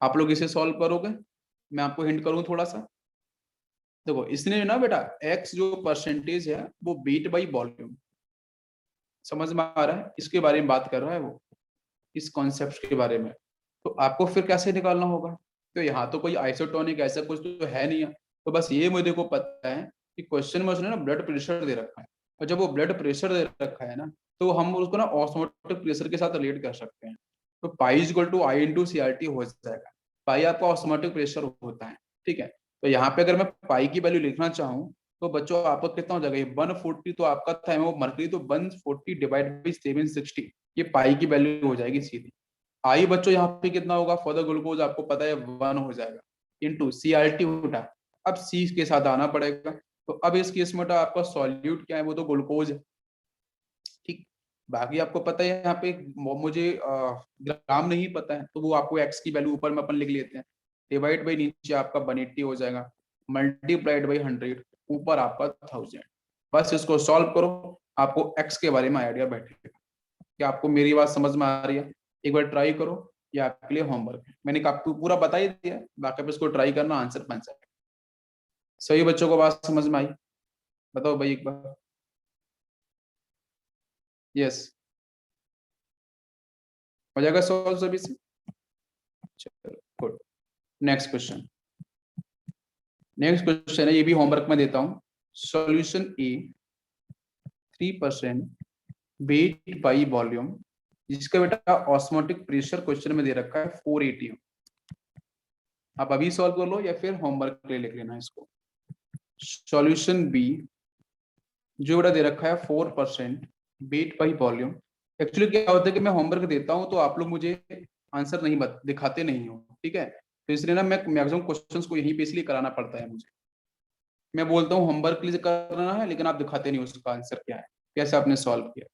आप लोग इसे सॉल्व करोगे, मैं आपको हिंट करूं थोड़ा सा। देखो इसने ना बेटा एक्स जो परसेंटेज है वो वेट बाई वॉल्यूम, समझ में आ रहा है, इसके बारे में बात कर रहा है वो, इस कॉन्सेप्ट के बारे में। तो आपको फिर कैसे निकालना होगा, तो यहाँ तो कोई आइसोटोनिक ऐसा कुछ तो है नहीं है, तो बस ये मुझे को पता है कि क्वेश्चन में उसने ना ब्लड प्रेशर दे रखा है, और जब वो ब्लड प्रेशर दे रखा है ना, तो हम उसको ना ऑस्मोटिक प्रेशर के साथ रिलेट कर सकते हैं। तो pi is equal to i into C R T हो जाएगा। पाई आपका ऑस्मोटिक प्रेशर होता है, ठीक है। तो यहाँ पे अगर मैं पाई की वैल्यू लिखना चाहूँ तो बच्चों आपको कितना हो जाएगा, ये 140 तो आपका था वो मरकरी, तो 140 डिवाइड बाई 760, ये पाई की वैल्यू हो जाएगी सीधी। आई बच्चों यहाँ पे कितना होगा, फॉर द ग्लूकोज आपको पता है 1 हो जाएगा, इंटू सी आर टी उठा, अब सी के साथ आना पड़ेगा। तो अब इस केस में आपका सॉल्यूट क्या है, वो तो ग्लूकोज है, ठीक। बाकी आपको पता है यहाँ पे मुझे ग्राम नहीं पता है, तो वो आपको एक्स की वैल्यू ऊपर में अपन लिख लेते हैं, डिवाइड बाई नीचे आपका 180 हो जाएगा, मल्टीप्लाइड बाई 100, ऊपर आपका 1000। बस इसको सॉल्व करो, आपको एक्स के बारे में आइडिया बैठेगा। क्या आपको मेरी बात समझ में आ रही है, एक बार ट्राई करो, ये आपके लिए होमवर्क है, मैंने आपको पूरा बता ही दिया, बाकी आप इसको ट्राई करना, आंसर बन जाएगा। सभी बच्चों को बात समझ में आई, बताओ भाई एक बार। यस, हो जाएगा सॉल्व सभी से, चलो गुड। नेक्स्ट क्वेश्चन, है, ये भी होमवर्क में देता हूँ। Solution A 3% weight by volume, जिसका बेटा ऑस्मोटिक प्रेशर क्वेश्चन में दे रखा है 480। आप अभी सॉल्व कर लो या फिर होमवर्क के लिए लिख लेना इसको। सॉल्यूशन बी जो बेटा दे रखा है 4% वेट बाई वॉल्यूम। एक्चुअली क्या होता है कि मैं होमवर्क देता हूँ तो आप लोग मुझे आंसर नहीं दिखाते नहीं हो, ठीक है, तो इसलिए ना मैं मैक्सिमम क्वेश्चंस को यहीं पे इसलिए कराना पड़ता है मुझे। मैं बोलता हूँ होमवर्क के लिए करना है, लेकिन आप दिखाते नहीं हो उसका आंसर क्या है, कैसे आपने सॉल्व किया।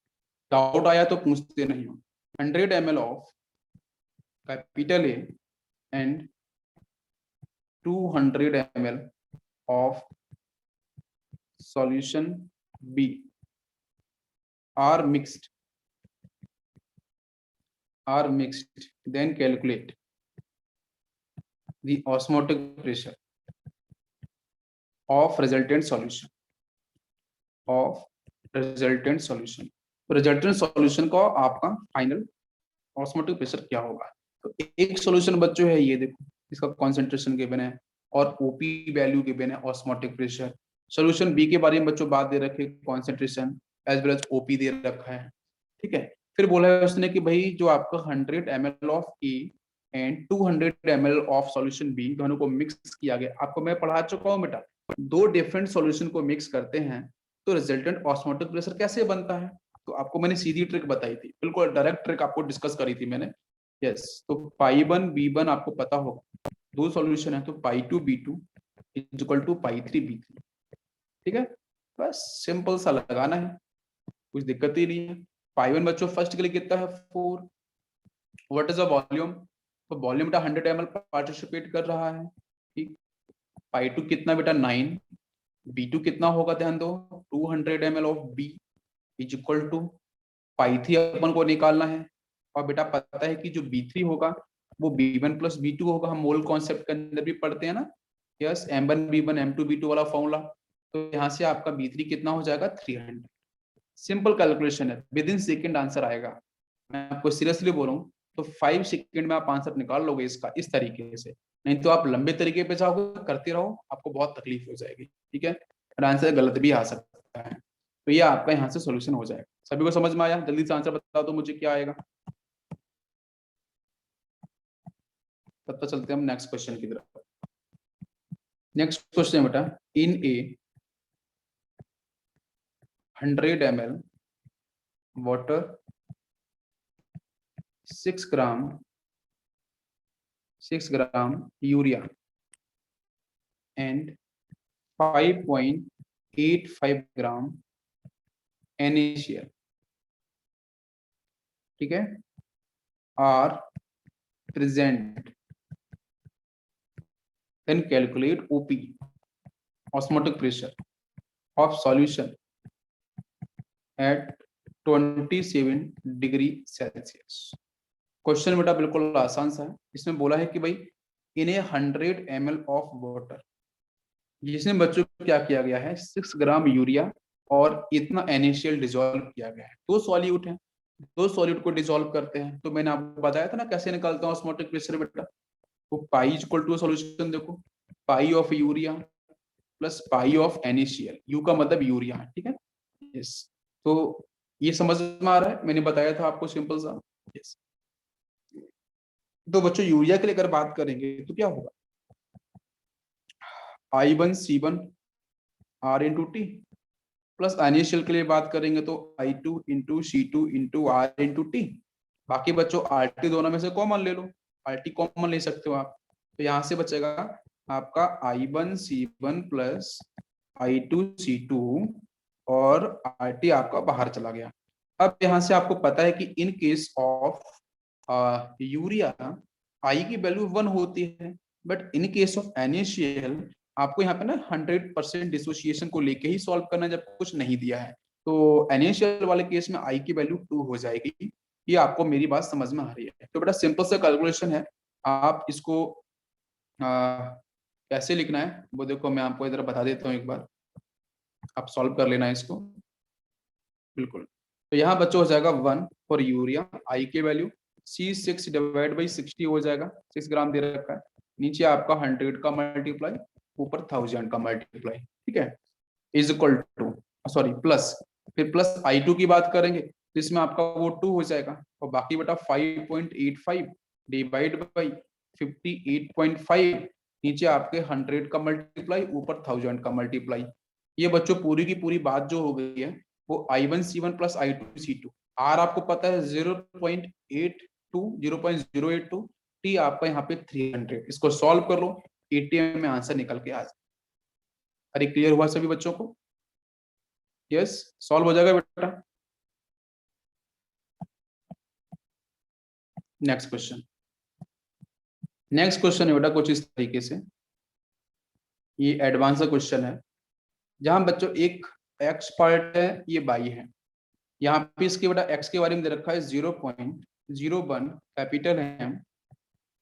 डाउट आया तो पूछते नहीं हो। 100 ml of capital A and 200 ml of solution B are mixed, then calculate the osmotic pressure of resultant solution, resultant solution का आपका फाइनल ऑस्मोटिक प्रेशर क्या होगा। तो एक सॉल्यूशन बच्चों है, ये देखो इसका कॉन्सेंट्रेशन गिवन है और ओपी वैल्यू गिवन है, ऑस्मोटिक प्रेशर। सॉल्यूशन बी के बारे में बच्चों बात दे रखे, concentration as well as OP दे रखा है, ठीक है। फिर बोला है उसने कि भाई जो आपका 100 ml of A and 200 ml of solution B, दोनों को मिक्स किया गया। आपको मैं पढ़ा चुका हूँ बेटा, दो डिफरेंट सॉल्यूशन को मिक्स करते हैं तो रिजल्टेंट ऑस्मोटिक प्रेशर कैसे बनता है। तो आपको मैंने सीधी ट्रिक बताई थी, बिल्कुल डायरेक्ट ट्रिक आपको डिस्कस करी थी मैंने। यस, तो पाई 1 b1 आपको पता होगा, दो सॉल्यूशन है, तो pi 2 b2 is equal to pi 3 b3, ठीक है। बस सिंपल सा लगाना है, कुछ दिक्कत ही नहीं है। पाई 1 बच्चों फर्स्ट के लिए कितना है 4, व्हाट इज द वॉल्यूम, तो वॉल्यूम का 100 ml पार्टिसिपेट कर रहा है, ठीक, पाई टू कितना बेटा 9, B2 कितना होगा ध्यान दो 200 ml of B is equal to pi 3 अपन को निकालना है, और बेटा पता है कि जो B3 होगा वो B1 प्लस B2 होगा, हम मोल कॉन्सेप्ट के अंदर भी पढ़ते हैं ना, yes M1 B1 M2 B2 वाला फॉर्मूला। तो यहाँ से आपका B3 कितना हो जाएगा 300। सिंपल कैलकुलेशन है, विद इन सेकेंड आंसर आएगा, मैं आपको सीरियसली बोल रहा हूँ। तो 5 सेकेंड में आप आंसर निकाल लोगे इसका इस तरीके से, नहीं तो आप लंबे तरीके पे जाओगे करते रहो आपको बहुत तकलीफ हो जाएगी, ठीक है, और आंसर गलत भी आ सकता है। तो ये आपका यहाँ से सोल्यूशन हो जाएगा। सभी को समझ में आया? जल्दी से आंसर बता दो मुझे क्या आएगा, तब तक चलते हैं हम नेक्स्ट क्वेश्चन की तरफ। नेक्स्ट क्वेश्चन है बेटा, in a 100 ml water 6 gram urea and 5.85 gram NaCl, ठीक है, are present, then calculate OP, osmotic pressure of solution at 27 degree Celsius. Question बेटा बिल्कुल आसान सा है, इसमें बोला है कि भाई इन 100 ml ऑफ वाटर, जिसमें बच्चों क्या किया गया है 6 ग्राम यूरिया और इतना NaCl डिजोल्व किया गया है। दो सॉल्यूट हैं, दो सॉल्यूट को डिजोल्व करते हैं, तो मैंने आपको बताया था ना कैसे निकालता हूँ ऑस्मोटिक प्रेशर बेटा। तो पाई इक्वल टू सॉल्यूशन देखो, पाई of urea plus pi of NaCl, you का मतलब यूरिया, ठीक है, यस। तो ये समझ में आ रहा है, मैंने बताया था आपको सिंपल सा, यस। तो बच्चों यूरिया के लिए अगर बात करेंगे तो क्या होगा, I1C1 R into T, plus NaCl के लिए बात करेंगे तो I2 into C2 into R into T. बाकी बच्चों RT दोनों में से कॉमन ले लो, RT कॉमन ले सकते हो आप, तो यहाँ से बचेगा आपका I1C1 प्लस I2C2 और RT आपका बाहर चला गया। अब यहाँ से आपको पता है कि in case of urea I की वैल्यू 1 होती है, but in case of NaCl आपको यहाँ पे ना 100% डिसोसिएशन को लेके ही सॉल्व करना है जब कुछ नहीं दिया है। तो NaCl वाले केस में I की वैल्यू 2 हो जाएगी। ये आपको मेरी बात समझ में आ रही है? तो बेटा सिंपल सा कैलकुलेशन है, आप इसको कैसे लिखना है वो देखो मैं आपको इधर बता देता हूँ एक बार, आप सॉल्व कर लेना इसको बिल्कुल। तो यहाँ बच्चों हो जाएगा 1 फॉर यूरिया, I की वैल्यू C6 डिवाइड बाई 60 हो जाएगा, 6 ग्राम दे रखा है, नीचे आपका 100 का मल्टीप्लाई, ऊपर 1000 का मल्टीप्लाई, ठीक है, is equal to sorry plus, फिर प्लस I2 की बात करेंगे तो इसमें आपका वो 2 हो जाएगा, और बाकी बेटा 5.85 डिवाइड बाई 58.5, नीचे आपके 100 का मल्टीप्लाई, ऊपर 1000 का मल्टीप्लाई। ये बच्चों पूरी की पूरी बात जो हो गई है वो I1C1 प्लस I2C2, R आपको पता है 0.82, T आपका यहाँ पे 300, इसको सॉल्व कर लो, ATM में आंसर निकल के आ जाए। अरे क्लियर हुआ सभी बच्चों को? यस, सॉल्व हो जाएगा बेटा। नेक्स्ट क्वेश्चन, नेक्स्ट क्वेश्चन है बेटा कुछ इस तरीके से, ये एडवांस क्वेश्चन है, जहां बच्चों एक एक्स पार्ट है ये बाई है, यहाँ पे इसके बेटा एक्स के बारे में दे रखा है 0.01 कैपिटल एम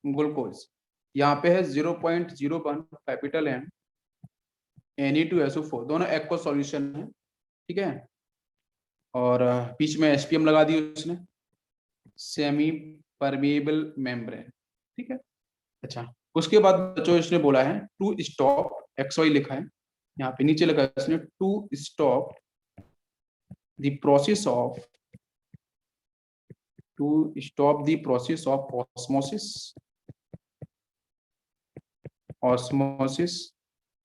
ग्लूकोज, यहाँ पे है 0.01 कैपिटल एम Ne2SO4, दोनों एक्व सॉल्यूशन है, ठीक है, और बीच में SPM लगा दी उसने, सेमी परमेबल मेम्ब्रेन, ठीक है। अच्छा, उसके बाद बच्चों इसने बोला है टू स्टॉप, XY लिखा है यहाँ पे, नीचे लिखा है इसने to stop the process of, to stop the process of osmosis,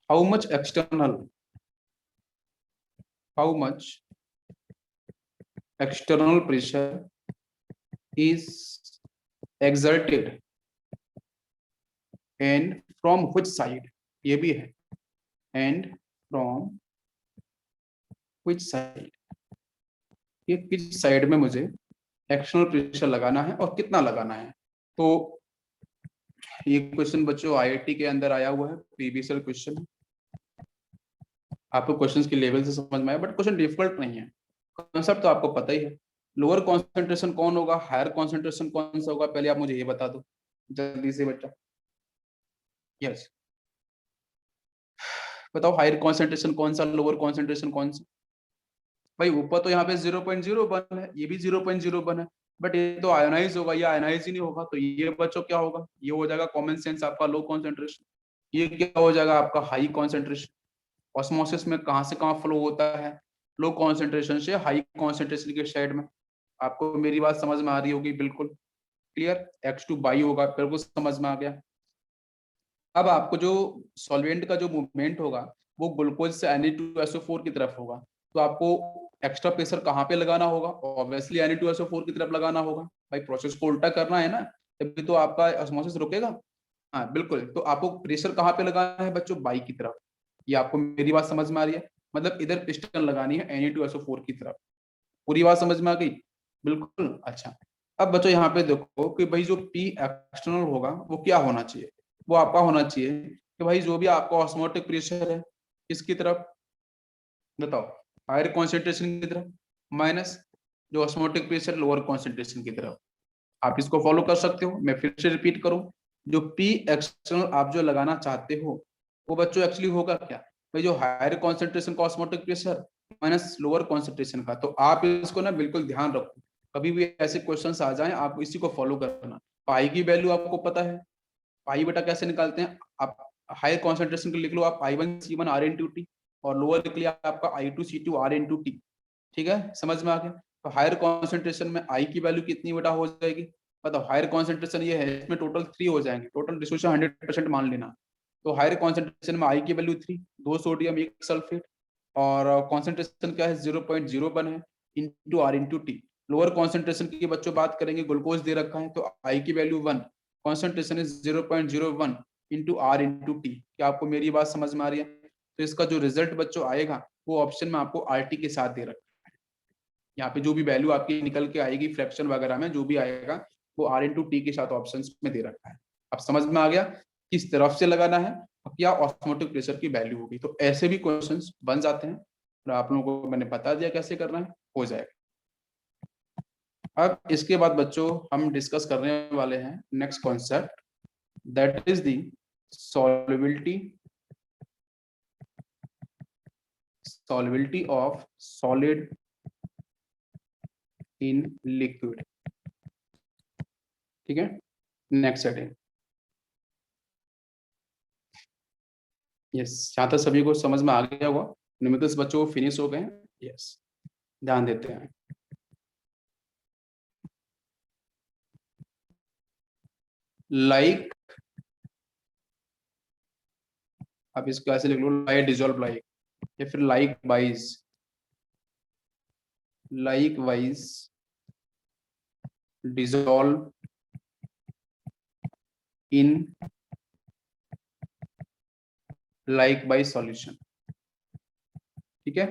how much external pressure is exerted and from which side, ये भी है, and from which side, ये किस साइड में मुझे एक्सटर्नल प्रेशर लगाना है और कितना लगाना है। तो ये क्वेश्चन बच्चों आईआईटी के अंदर आया हुआ है, प्रीवियस ईयर क्वेश्चन। आपको क्वेश्चंस के लेवल से समझ में आया, बट क्वेश्चन डिफिकल्ट नहीं है, कॉन्सेप्ट तो आपको पता ही है। लोअर कॉन्सेंट्रेशन कौन होगा, हायर कॉन्सेंट्रेशन कौन सा होगा, पहले आप मुझे ये बता दो जल्दी से बच्चा। यस, बताओ हायर कॉन्सेंट्रेशन कौन सा, लोअर कॉन्सेंट्रेशन कौन सा। भाई ऊपर तो यहाँ पे 0.01 है, ये भी 0.01 है, बट ये तो आयोनाइज होगा, ये आयोनाइज ही नहीं होगा, तो ये बच्चों क्या होगा, ये हो जाएगा कॉमन सेंस आपका लो कॉन्सेंट्रेशन। ये क्या हो जाएगा आपका हाई कॉन्सेंट्रेशन। ऑस्मोसिस में कहाँ से कहाँ फ्लो होता है, लो कॉन्सेंट्रेशन से हाई कॉन्सेंट्रेशन के साइड में। आपको मेरी बात समझ में आ रही होगी, बिल्कुल क्लियर। X2 बाई होगा, बिल्कुल समझ में आ गया। अब आपको जो सॉल्वेंट का जो मूवमेंट होगा वो ग्लूकोज से Na2SO4 की तरफ होगा, तो आपको एक्स्ट्रा प्रेशर कहाँ पे लगाना होगा, ऑब्वियसली Na2SO4 की तरफ लगाना होगा। भाई प्रोसेस को उल्टा करना है ना, तभी तो आपका ऑस्मोसिस रुकेगा। हाँ बिल्कुल, तो आपको प्रेशर कहाँ पे लगाना है बच्चों, बाई की तरफ। ये आपको मेरी बात समझ में आ रही है, मतलब इधर पिस्टन लगानी है Na2SO4 की तरफ। पूरी बात समझ में आ गई, बिल्कुल। अच्छा, अब बच्चों यहाँ पे देखो कि भाई जो पी एक्सटर्नल होगा वो क्या होना चाहिए, वो आपका होना चाहिए कि भाई जो भी आपका ऑस्मोटिक प्रेशर है किसकी तरफ, बताओ, हायर कॉन्सेंट्रेशन की तरफ, माइनस जो ऑस्मोटिक प्रेशर लोअर कॉन्सेंट्रेशन की तरफ। आप इसको फॉलो कर सकते हो। मैं फिर से रिपीट करूं, जो पी एक्सटर्नल आप जो लगाना चाहते हो वो बच्चों एक्चुअली होगा क्या, भाई जो हायर कॉन्सेंट्रेशन का osmotic pressure minus lower concentration का। तो आप इसको ना बिल्कुल ध्यान रखो, कभी भी ऐसे क्वेश्चंस आ जाएं आप इसी को फॉलो करना। पाई की वैल्यू आपको पता है, पाई बेटा कैसे निकालते हैं आप, हायर कॉन्सेंट्रेशन के लिख लो आप I1C1 R/T, और लोअर लिख लिया आपका I2C2 R/T। ठीक है, समझ में आ गया। तो हायर कॉन्सेंट्रेशन में आई की वैल्यू कितनी बेटा हो जाएगी, बताओ। हायर कॉन्सेंट्रेशन ये है, इसमें टोटल 3 हो जाएंगे, टोटल डिसोसिएशन 100% मान लेना। तो हायर कॉन्सेंट्रेशन में आई की वैल्यू 3, 2 सोडियम 1 सल्फेट, और कॉन्सेंट्रेशन क्या है 0.01 है, इंटू R/T। लोअर कॉन्सेंट्रेशन की बच्चों बात करेंगे, ग्लूकोज दे रखा है, तो आई की value 1, concentration is 0.01 into R/T। क्या आपको मेरी बात समझ में आ रही है। तो इसका जो रिजल्ट बच्चों आएगा वो ऑप्शन में आपको RT के साथ दे रखा है। यहाँ पे जो भी वैल्यू आपकी निकल के आएगी फ्रैक्शन वगैरह में जो भी आएगा वो R/T के साथ ऑप्शन में दे रखा है। अब समझ में आ गया किस तरफ से लगाना है और क्या ऑस्मोटिक प्रेशर की वैल्यू होगी। तो ऐसे भी क्वेश्चंस बन जाते हैं, और आप लोगों को मैंने बता दिया कैसे करना है, हो जाएगा। अब इसके बाद बच्चों हम डिस्कस करने वाले हैं next concept, that is the solubility of solid in liquid। ठीक है, नेक्स्ट सेटिंग। यस, यहाँ तक सभी को समझ में आ गया होगा, न्यूमेरिकल्स बच्चों फिनिश हो गए हैं। यस, ध्यान देते हैं। लाइक, आप इसको ऐसे लिख लो, लाइक डिजोल्व लाइक, या फिर like wise dissolve in like wise solution. ठीक है,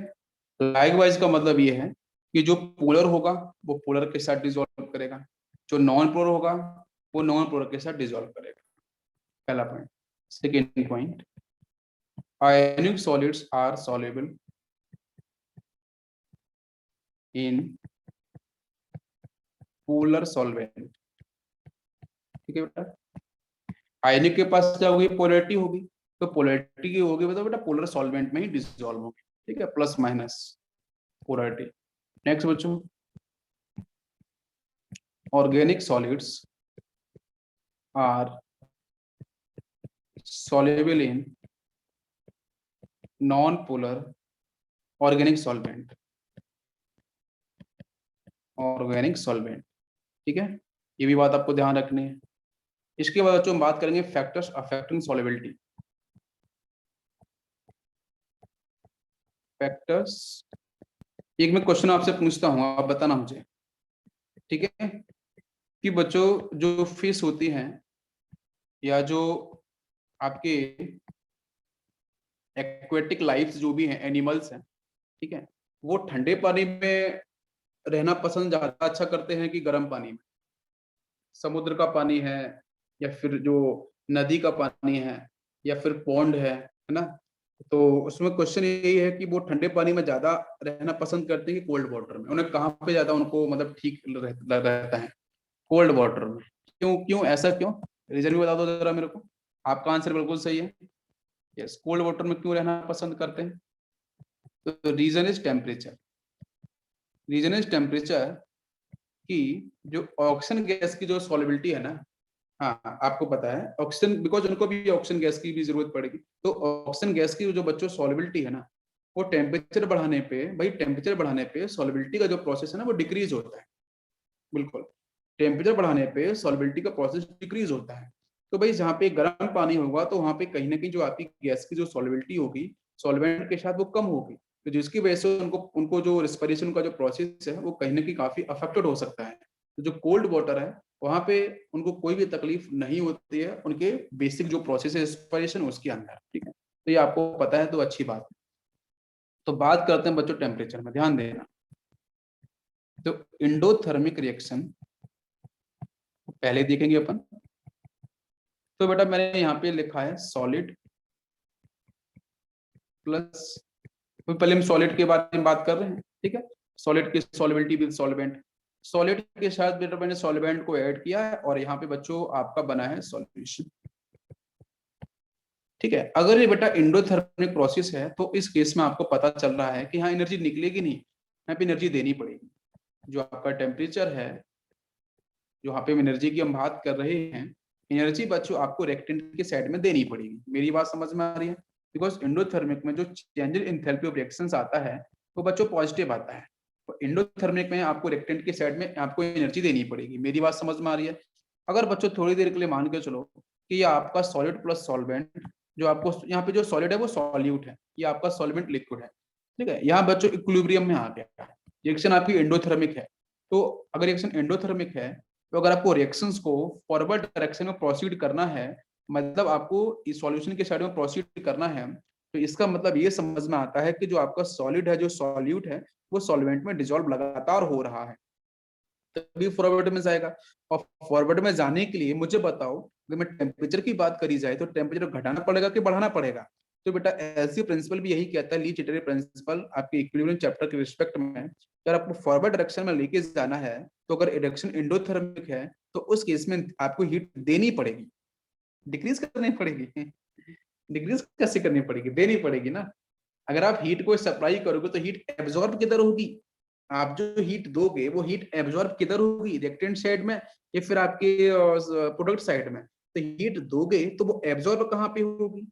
लाइक वाइज का मतलब ये है कि जो पोलर होगा वो पोलर के साथ डिजोल्व करेगा, जो नॉन पोलर होगा वो नॉन पोलर के साथ डिजोल्व करेगा। पहला point. Second point, ionic solids are soluble in polar solvent। ठीक है बेटा, आयनिक के पास क्या होगी, पोलैरिटी होगी, तो पोलैरिटी की होगी मतलब बेटा पोलर सॉल्वेंट में ही डिसॉल्व होगी। ठीक है, प्लस माइनस पोलैरिटी। नेक्स्ट बच्चों, organic solids are soluble in non polar organic solvent, organic solvent. ठीक है, ये भी बात आपको ध्यान रखनी है। इसके बाद बच्चों हम बात करेंगे फैक्टर्स अफेक्टिंग सॉल्युबिलिटी। फैक्टर्स, एक मैं क्वेश्चन आपसे पूछता हूँ, आप बताना मुझे। ठीक है, कि बच्चों जो फिश होती हैं या जो आपके एक्वेटिक लाइफ जो भी हैं, एनिमल्स हैं, ठीक है, वो ठंडे पानी में रहना पसंद ज्यादा अच्छा करते हैं कि गर्म पानी में। समुद्र का पानी है या फिर जो नदी का पानी है या फिर पॉन्ड है ना, तो उसमें क्वेश्चन यही है कि वो ठंडे पानी में ज्यादा रहना पसंद करते हैं कि कोल्ड वाटर में, उन्हें कहाँ पे ज्यादा उनको मतलब ठीक रहता है, कोल्ड वाटर में। क्यों क्यों ऐसा क्यों, रीजन भी बता दो जरा मेरे को। आपका आंसर बिल्कुल सही है, यस, कोल्ड वाटर में क्यों रहना पसंद करते हैं? तो reason is temperature, reason is temperature, कि जो ऑक्सीजन गैस की जो सॉलिबिलिटी है ना, हाँ आपको पता है ऑक्सीजन, बिकॉज उनको भी ऑक्सीजन गैस की भी जरूरत पड़ेगी, तो ऑक्सीजन गैस की जो बच्चों सॉलिबिलिटी है ना, वो टेम्परेचर बढ़ाने पे, भाई टेम्परेचर बढ़ाने पे सॉलिबिलिटी का जो प्रोसेस है ना वो डिक्रीज होता है, बिल्कुल, टेम्परेचर बढ़ाने पे सॉलिबिलिटी का प्रोसेस डिक्रीज होता है। तो भाई जहाँ पे गर्म पानी होगा तो वहाँ पे कहीं ना कहीं जो आपकी गैस की जो सॉलिबिलिटी होगी सॉल्वेंट के साथ वो कम होगी, तो जिसकी वजह से उनको उनको जो रिस्पिरेशन का जो प्रोसेस है वो कहीं ना कहीं काफी अफेक्टेड हो सकता है। तो जो कोल्ड वाटर है वहाँ पे उनको कोई भी तकलीफ नहीं होती है उनके बेसिक जो प्रोसेस है रिस्पिरेशन उसके अंदर, ठीक है, तो ये आपको पता है तो अच्छी बात है। तो बात करते हैं बच्चों टेम्परेचर में, ध्यान देना। तो इंडोथर्मिक रिएक्शन पहले देखेंगे अपन। तो बेटा मैंने यहाँ पे लिखा है सॉलिड प्लस, तो पहले हम सॉलिड के बारे में बात कर रहे हैं, ठीक है, सॉलिड की सॉलिबिलिटी विद सॉल्वेंट, सॉलिड के साथ बेटा मैंने सॉल्वेंट को ऐड किया है और यहाँ पे बच्चों आपका बना है सॉल्यूशन, ठीक है। अगर ये बेटा इंडोथर्मिक प्रोसेस है तो इस केस में आपको पता चल रहा है कि हाँ एनर्जी निकलेगी नहीं, यहाँ पे एनर्जी देनी पड़ेगी। जो आपका टेम्परेचर है, जो यहाँ पे एनर्जी की हम बात कर रहे हैं, एनर्जी बच्चों आपको रेक्टेंट के साइड में देनी पड़ेगी। मेरी बात समझ में आ रही है? बिकॉज इंडोथर्मिक में जो change in enthalpy of reactions आता है वो बच्चों पॉजिटिव आता है, तो इंडोथर्मिक में आपको रेक्टेंट के साइड में आपको एनर्जी देनी पड़ेगी। मेरी बात समझ में आ रही है? अगर बच्चों थोड़ी देर के लिए मान के चलो कि ये आपका सॉलिड प्लस सॉल्वेंट, जो आपको यहाँ पे जो सॉलिड है वो सॉल्यूट है, ये आपका सॉल्वेंट लिक्विड है, ठीक है, यहाँ बच्चों इक्विलिब्रियम में आ गया है, रिएक्शन आपकी एंडोथर्मिक है। तो अगर रिएक्शन एंडोथर्मिक है तो अगर आपको रिएक्शंस को फॉरवर्ड डायरेक्शन में प्रोसीड करना है, मतलब आपको इस सॉल्यूशन के साइड में प्रोसीड करना है, तो इसका मतलब ये समझ में आता है कि जो आपका सॉलिड है, जो सॉल्यूट है, वो सॉल्वेंट में डिसॉल्व लगातार हो रहा है, तभी फॉरवर्ड में जाएगा। और फॉरवर्ड में जाने के लिए मुझे बताओ, अगर मैं टेम्परेचर की बात करी जाए तो टेम्परेचर घटाना पड़ेगा कि बढ़ाना पड़ेगा? तो बेटा एलसी प्रिंसिपल भी यही कहता है, ली चिटरी प्रिंसिपल आपके इक्विलिब्रियम चैप्टर के रिस्पेक्ट में, अगर आपको फॉरवर्ड डायरेक्शन में लेके जाना है तो अगर रिएक्शन एंडोथर्मिक है तो उस केस में आपको हीट देनी पड़ेगी, डिक्रीज करनी पड़ेगी? डिक्रीज कैसे करनी पड़ेगी? देनी पड़ेगी ना। अगर आप हीट को सप्लाई करोगे तो हीट एब्जॉर्ब किधर होगी? आप जो हीट दोगे वो हीट एब्जॉर्ब किधर होगी, रिएक्टेंट साइड में या फिर आपके प्रोडक्ट साइड में? तो हीट दोगे तो वो एब्जॉर्ब कहाँ पे होगी?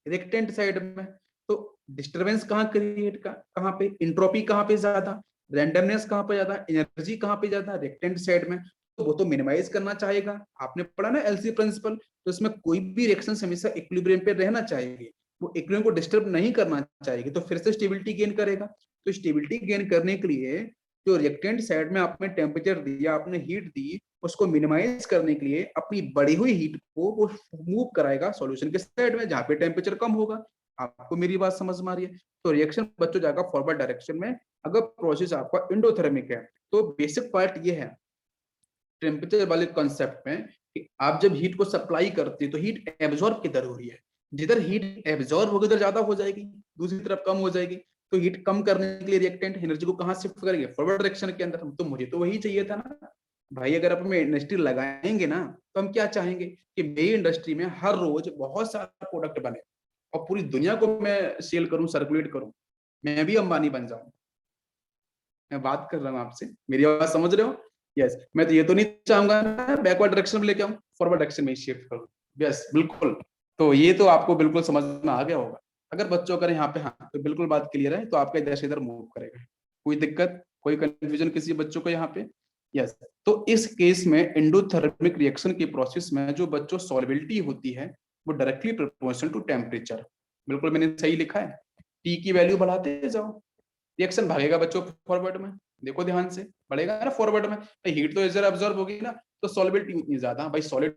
रिएक्टेंट साइड में। तो डिस्टरबेंस कहाँ क्रिएट का, कहाँ पे इंट्रोपी, कहाँ पे ज्यादा रैंडमनेस, कहाँ पे ज्यादा एनर्जी, कहाँ पे ज्यादा रिएक्टेंट साइड में, तो वो तो मिनिमाइज करना चाहेगा। आपने पढ़ा ना एलसी प्रिंसिपल, तो इसमें कोई भी रिएक्शन हमेशा इक्विलिब्रियम पे रहना चाहिए, वो इक्विलिब्रियम को डिस्टर्ब नहीं करना चाहिए, तो फिर से स्टेबिलिटी गेन करेगा। तो स्टेबिलिटी गेन करने के लिए जो रिएक्टेंट साइड में आपने टेम्परेचर दिया, आपने हीट दी, उसको मिनिमाइज करने के लिए अपनी बढ़ी हुई हीट को वो मूव कराएगा सॉल्यूशन के साइड में जहाँ पे टेम्परेचर कम होगा। आपको मेरी बात समझ में आ रही है? तो रिएक्शन बच्चों जाएगा फॉरवर्ड डायरेक्शन में अगर प्रोसेस आपका इंडोथर्मिक है। तो बेसिक पार्ट ये है टेम्परेचर वाले कॉन्सेप्ट में कि आप जब हीट को सप्लाई करते हैं तो हीट एब्जॉर्ब किधर हो रही है, जिधर हीट एब्जॉर्ब होगी उधर ज्यादा हो जाएगी, दूसरी तरफ कम हो जाएगी। तो हीट कम करने के लिए रिएक्टेंट एनर्जी को कहाँ शिफ्ट करेंगे? फॉरवर्ड डायरेक्शन के अंदर। तो मुझे तो वही चाहिए था ना भाई, अगर अपन इंडस्ट्री लगाएंगे ना तो हम क्या चाहेंगे कि मेरी इंडस्ट्री में हर रोज बहुत सारा प्रोडक्ट बने और पूरी दुनिया को मैं सेल करूं, सर्कुलेट करूं, मैं भी अंबानी बन जाऊं। मैं बात कर रहा हूँ आपसे, मेरी आवाज समझ रहे हो? यस, मैं तो ये तो नहीं चाहूंगा ना बैकवर्ड डायरेक्शन में लेके आऊं, फॉरवर्ड डायरेक्शन में शिफ्ट करूं। यस बिल्कुल। तो ये तो आपको बिल्कुल समझ में आ गया होगा। अगर बच्चों अगर यहाँ पे हाँ तो बिल्कुल बात क्लियर है, तो आपका इधर से इधर मूव करेगा। कोई दिक्कत, कोई कंफ्यूजन किसी बच्चों को यहाँ पे? यस। तो इस केस में एंडोथर्मिक रिएक्शन के प्रोसेस में जो बच्चों सॉल्बिलिटी होती है वो डायरेक्टली प्रोपोर्शनल टू टेम्परेचर, बिल्कुल मैंने सही लिखा है। टी की वैल्यू बढ़ाते जाओ, रिएक्शन भागेगा बच्चों फॉरवर्ड में, देखो ध्यान से, बढ़ेगा ना फॉरवर्ड में, तो हीट तो इधर अब्जॉर्ब होगी ना, तो सॉलिबिलिटी उतनी ज्यादा। भाई सॉलिड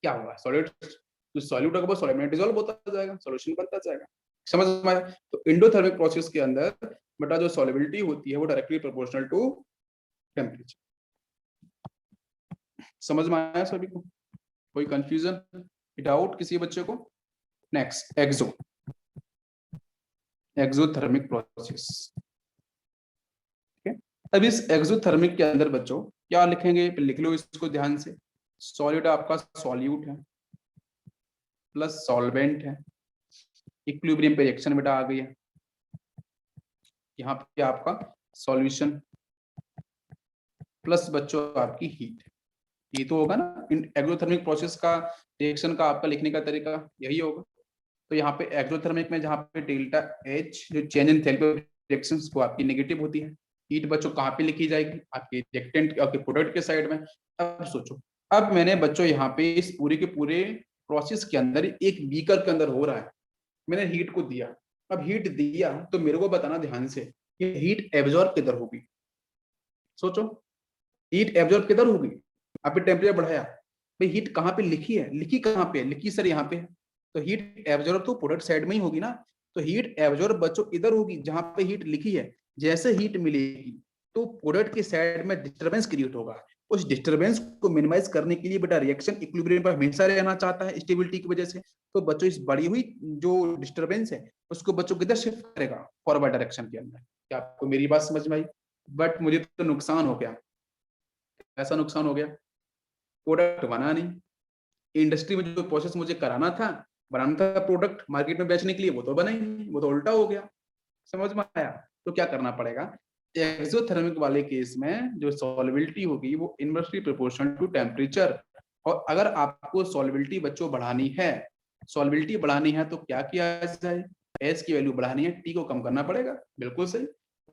क्या होगा, सॉलिड जो सॉल्यूट होगा वो सॉलिड में डिसॉल्व होता जाएगा, सॉल्यूशन बनता जाएगा। समझ में आया? तो इंडोथर्मिक प्रोसेस के अंदर बेटा जो सॉलिबिलिटी होती है वो डायरेक्टली प्रोपोर्शनल टू टेम्परेचर। समझ में आया सभी को? कोई कंफ्यूजन, डाउट किसी बच्चे को? Next, exothermic process. ठीक है, अब इस एक्सोथर्मिक के अंदर बच्चों क्या लिखेंगे, लिख लो इसको ध्यान से। सॉलिड आपका सॉल्यूट है प्लस सॉल्वेंट है, इक्विलिब्रियम पे रिएक्शन बेटा आ गई है, यहाँ पे आपका सॉल्यूशन प्लस बच्चों आपकी हीट। ये तो होगा ना एक्सोथर्मिक प्रोसेस का रिएक्शन का आपका लिखने का तरीका यही होगा। तो यहाँ पे एक्सोथर्मिक में जहाँ पे डेल्टा एच जो change in enthalpy of reactions वो आपकी नेगेटिव होती है। हीट बच्चों कहाँ पे लिखी जाएगी, आपके रिएक्टेंट आपके प्रोडक्ट के साइड में। अब सोचो, अब मैंने बच्चों यहाँ पे इस पूरे के पूरे प्रोसेस के अंदर एक बीकर के अंदर हो रहा है, मैंने हीट को दिया। अब हीट दिया तो मेरे को बताना ध्यान से कि हीट एब्जॉर्ब किधर होगी। सोचो, हीट एब्जॉर्ब किधर होगी, आपने टेम्परेचर बढ़ाया, भाई हीट कहाँ पे लिखी है, लिखी कहाँ पे, लिखी सर यहाँ पे। तो हीट एब्जॉर्ब तो प्रोडक्ट साइड में ही होगी ना, तो हीट एब्जॉर्ब बच्चों इधर होगी जहां पे हीट लिखी है। जैसे हीट मिलेगी तो प्रोडक्ट की साइड में डिस्टर्बेंस क्रिएट होगा। उस डिस्टर्बेंस को मिनिमाइज करने के लिए बेटा रिएक्शन इक्विलिब्रियम पर हमेशा रहना चाहता है स्टेबिलिटी की वजह से। तो बच्चों इस बढ़ी हुई जो डिस्टर्बेंस है उसको बच्चों किधर शिफ्ट करेगा, फॉरवर्ड डायरेक्शन के अंदर। क्या आपको मेरी बात समझ में आई? बट मुझे तो नुकसान हो गया। ऐसा नुकसान हो गया, प्रोडक्ट बना नहीं, इंडस्ट्री में जो प्रोसेस मुझे कराना था, बनाना था प्रोडक्ट मार्केट में बेचने के लिए, वो तो बना ही नहीं, वो तो उल्टा हो गया। समझ में आया? तो क्या करना पड़ेगा, एक्सोथर्मिक वाले केस में जो सॉल्युबिलिटी होगी वो इनवर्सली प्रोपोर्शनल टू टेम्परेचर। और अगर आपको सॉल्युबिलिटी बच्चों बढ़ानी है, सॉल्युबिलिटी बढ़ानी है तो क्या किया जाए, एस की वैल्यू बढ़ानी है, टी को कम करना पड़ेगा। बिल्कुल सही।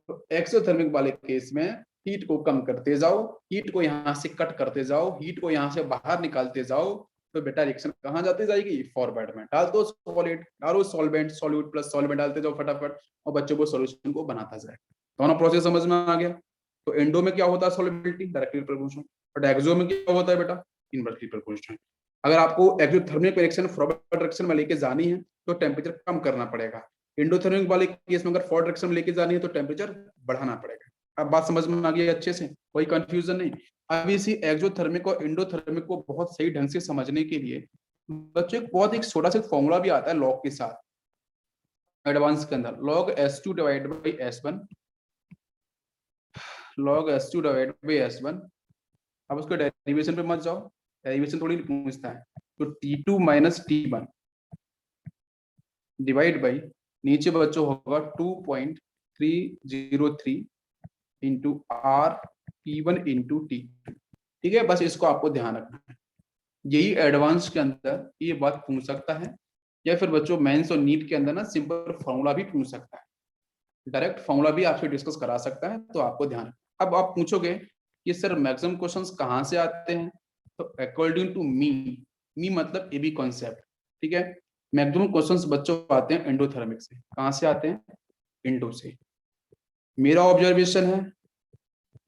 तो एक्सोथर्मिक वाले केस में हीट को कम करते जाओ, हीट को यहाँ से कट करते जाओ, हीट को यहाँ से बाहर निकालते जाओ, तो बेटा रिएक्शन कहाँ जाती जाएगी, फॉरवर्ड में। डाल दो सॉलिड, डालो सॉल्वेंट, सॉल्यूट प्लस सॉल्वेंट डालते जाओ फटाफट, और बच्चों को सॉल्यूशन को बनाता जाए। दोनों प्रोसेस समझ में आ गया? तो एंडो में क्या होता है, सॉल्युबिलिटी डायरेक्टली प्रोपोर्शनल, और एक्सो में क्या होता है बेटा, इनवर्सली प्रोपोर्शनल। अगर आपको एक्सोथर्मिक रिएक्शन फॉरवर्ड डायरेक्शन में लेके जानी है तो टेम्परेचर कम करना पड़ेगा। एंडोथर्मिक वाले केस में अगर फॉरवर्ड डायरेक्शन में लेके जानी है तो टेम्परेचर बढ़ाना पड़ेगा। अब बात समझ में आ गई अच्छे से, कोई कंफ्यूजन नहीं। अब इसी एक्सोथर्मिक और एंडोथर्मिक को बहुत सही ढंग से समझने के लिए बच्चों एक बहुत एक छोटा सा फॉर्मूला भी आता है लॉग के साथ, एडवांस के अंदर, log S2 divide by S1, log S2 divide by S1। अब उसको डेरिवेशन पे मत जाओ, डेरिवेशन थोड़ी पूछता है। तो T2 minus T1 divide by, नीचे बच्चों होगा 2.303 into R P1 into T2। ठीक है, बस इसको आपको ध्यान रखना है। यही एडवांस के अंदर ये बात पूछ सकता है, या फिर बच्चों मेंस और नीट के अंदर ना सिंपल फॉर्मूला भी पूछ सकता है, डायरेक्ट फॉर्मूला भी आपसे डिस्कस करा सकता है। तो आपको ध्यान, अब आप पूछोगे कि सर मैक्सिमम क्वेश्चंस कहाँ से आते हैं, तो अकॉर्डिंग टू मी मतलब ए बी कॉन्सेप्ट। ठीक है, मैक्सिमम क्वेश्चंस बच्चों आते हैं एंडोथर्मिक से। कहाँ से आते हैं, इंडो से। मेरा ऑब्जर्वेशन है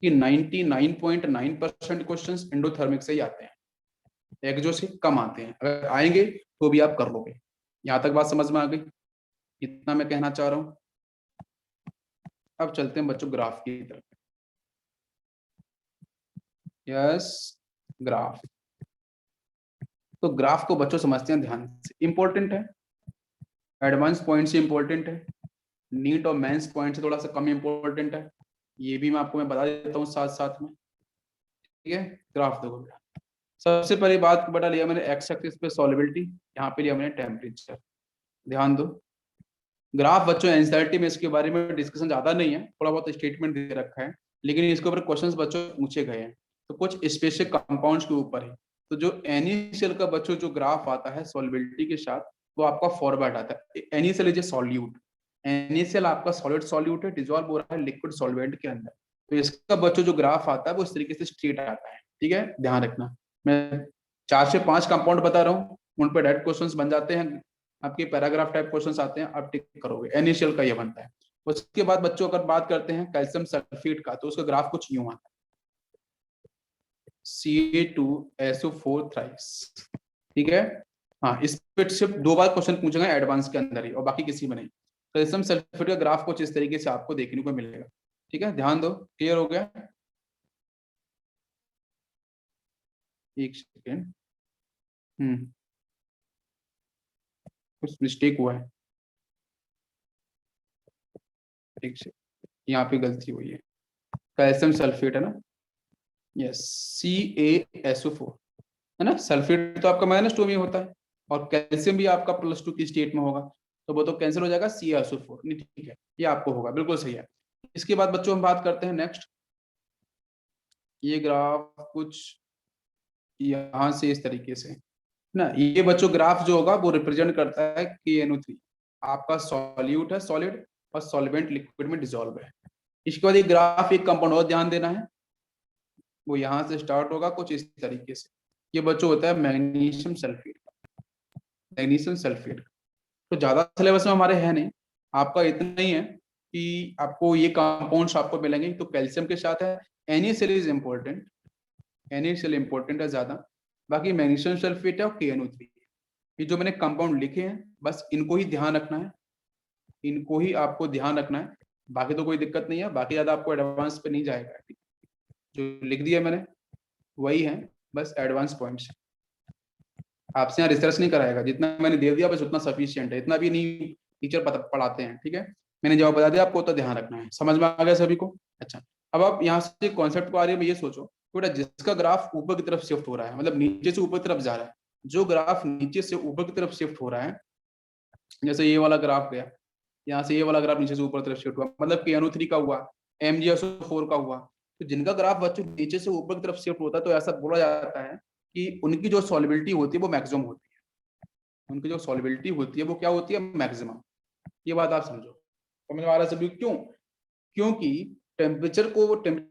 कि 99.9% क्वेश्चंस एंडोथर्मिक से ही आते हैं, एक्सो से कम आते हैं। अगर आएंगे तो भी आप कर लोगे। यहाँ तक बात समझ में आ गई? इतना मैं कहना चाह रहा हूँ। अब चलते हैं बच्चों ग्राफ की तरफ। Yes, graph. तो ग्राफ को बच्चों समझते हैं ध्यान से, इंपॉर्टेंट है, एडवांस पॉइंट से इंपॉर्टेंट है, नीट और मेंस पॉइंट से थोड़ा सा कम इंपॉर्टेंट है। ये भी मैं आपको बता देता हूँ साथ साथ में। ठीक है, ग्राफ देखो बेटा, सबसे पहली बात बेटा लिया मैंने एक्स एक्सिस पे सॉल्युबिलिटी, यहाँ पे लिया मैंने टेम्परेचर। ध्यान दो, ग्राफ बच्चों एनसीईआरटी में इसके बारे में डिस्कशन ज्यादा नहीं है, थोड़ा बहुत स्टेटमेंट दे रखा है, लेकिन इसके ऊपर क्वेश्चंस बच्चों पूछे गए हैं। तो कुछ स्पेसिफिक कंपाउंड्स के ऊपर है। तो जो NaCl का बच्चों जो ग्राफ आता है सॉल्युबिलिटी के साथ, वो आपका फॉरवर्ड आता है। NaCl is a solute, NaCl आपका सॉलिड सॉल्यूट है, डिजॉल्व हो रहा है लिक्विड सॉल्वेंट के अंदर। तो इसका बच्चों जो ग्राफ आता है वो इस तरीके से स्ट्रेट आता है। ठीक है, ध्यान रखना, मैं 4 से 5 कंपाउंड बता रहा हूँ, उन पर डायरेक्ट क्वेश्चंस बन जाते हैं, आपके पैराग्राफ टाइप क्वेश्चंस आते हैं, आप टिक करोगे। NaCl का ये बनता है। उसके बाद बच्चों अगर बात करते हैं कैल्शियम सल्फेट का, तो उसका ग्राफ कुछ यूं आता है, Ca2SO4 थ्राइस। ठीक है, हाँ, इस पे सिर्फ 2 बार क्वेश्चन पूछेगा एडवांस के अंदर ही, और बाकी किसी में नहीं। कैल्शियम सल्फेट का ग्राफ कुछ इस तरीके से आपको देखने को मिलेगा। ठीक है, ध्यान दो, क्लियर हो गया? एक सेकेंड, कुछ मिस्टेक हुआ है, ठीक से, यहाँ पे गलती हुई है। कैल्शियम सल्फेट है ना, यस, CaSO4 है ना। सल्फेट तो आपका -2 में होता है, और कैल्शियम भी आपका +2 की स्टेट में होगा, तो वो तो कैंसिल हो जाएगा, CaSO4 नहीं, ठीक है, ये आपको होगा, बिल्कुल सही है। इसके बाद बच्चों हम बात करते हैं नेक्स्ट, ये ग्राफ कुछ यहाँ से इस तरीके से ना, ये बच्चों ग्राफ जो होगा वो रिप्रेजेंट करता है KNO3, आपका सॉल्यूट है, सॉलिड, और सॉल्वेंट लिक्विड में डिसॉल्व है। इसके बाद ये ग्राफ एक कंपाउंड और ध्यान देना है, वो यहाँ से स्टार्ट होगा कुछ इस तरीके से, ये बच्चों होता है मैग्नीशियम सल्फेट, मैग्नीशियम सल्फेट। तो ज्यादा सिलेबस में हमारे है नहीं, आपका इतना ही है कि आपको ये कंपाउंड्स आपको मिलेंगे, तो कैल्शियम के साथ है NaCl is important, NaCl important है ज्यादा, बाकी मैग्नीशियम सल्फेट है और KNO3, ये जो मैंने कंपाउंड लिखे हैं बस इनको ही ध्यान रखना है, इनको ही आपको ध्यान रखना है, बाकी तो कोई दिक्कत नहीं है, बाकी ज्यादा आपको एडवांस पे नहीं जाएगा, जो लिख दिया मैंने वही है, बस एडवांस पॉइंट्स, आपसे यहाँ रिसर्च नहीं कराएगा, जितना मैंने दे दिया बस उतना सफिशिएंट है, इतना भी नहीं टीचर पढ़ाते हैं, ठीक है, मैंने जवाब बता दिया, आपको तो ध्यान रखना है, समझ में आ गया सभी को। अच्छा, अब आप यहाँ से कॉन्सेप्ट को आ रही है, ये सोचो बेटा, जिसका ग्राफ ऊपर की तरफ शिफ्ट हो रहा है, मतलब नीचे से ऊपर की तरफ जा रहा है, जो ग्राफ नीचे से ऊपर की तरफ शिफ्ट हो रहा है, जैसे ये वाला ग्राफ गया, यहाँ से ये वाला ग्राफ नीचे से ऊपर तरफ शिफ्ट हुआ, मतलब KNO3 का हुआ, MgSO4 का हुआ, तो जिनका ग्राफ बच्चों नीचे से ऊपर की तरफ शिफ्ट होता है, तो ऐसा बोला जाता है कि उनकी जो सॉल्युबिलिटी होती है वो मैक्सिमम होती है, उनकी जो सॉल्युबिलिटी होती है वो क्या होती है, मैक्सिमम। ये बात आप समझो, समझ में आ रहा है सभी, क्यों? क्योंकि टेम्परेचर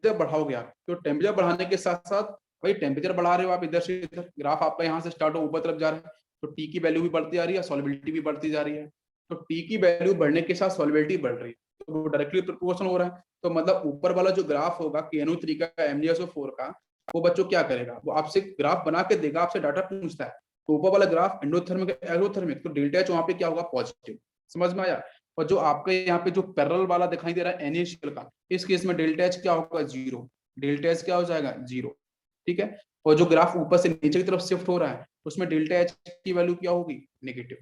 बढ़ाओगे आप, तो टेम्परेचर बढ़ाने के साथ साथ, भाई टेम्परेचर बढ़ा रहे हो आप इधर से इधर, ग्राफ आपका यहाँ से स्टार्ट हो ऊपर तरफ जा रहा है, तो टी की वैल्यू भी बढ़ती जा रही है, सॉल्युबिलिटी भी बढ़ती जा रही है, तो टी की वैल्यू बढ़ने के साथ सॉल्युबिलिटी बढ़ रही है, तो वो डायरेक्टली प्रोपोर्शनल हो रहा है, तो मतलब ऊपर वाला जो ग्राफ होगा KNO3 का, MgSO4 का, वो बच्चों क्या करेगा, वो आपसे ग्राफ बना के देगा, आपसे डाटा पूछता है, तो ऊपर वाला ग्राफ एंडोथर्मिक एक्सोथर्मिक, तो डेल्टा एच वहां पे क्या होगा, पॉजिटिव, समझ में आया। और जो आपके यहाँ पे जो पैरेलल वाला दिखाई दे रहा है NaCl का, इस केस में डेल्टा एच क्या होगा, 0, डेल्टा एच क्या हो जाएगा, 0, ठीक है। और जो ग्राफ ऊपर से नीचे की तरफ शिफ्ट हो रहा है, उसमें डेल्टा एच की वैल्यू क्या होगी, नेगेटिव,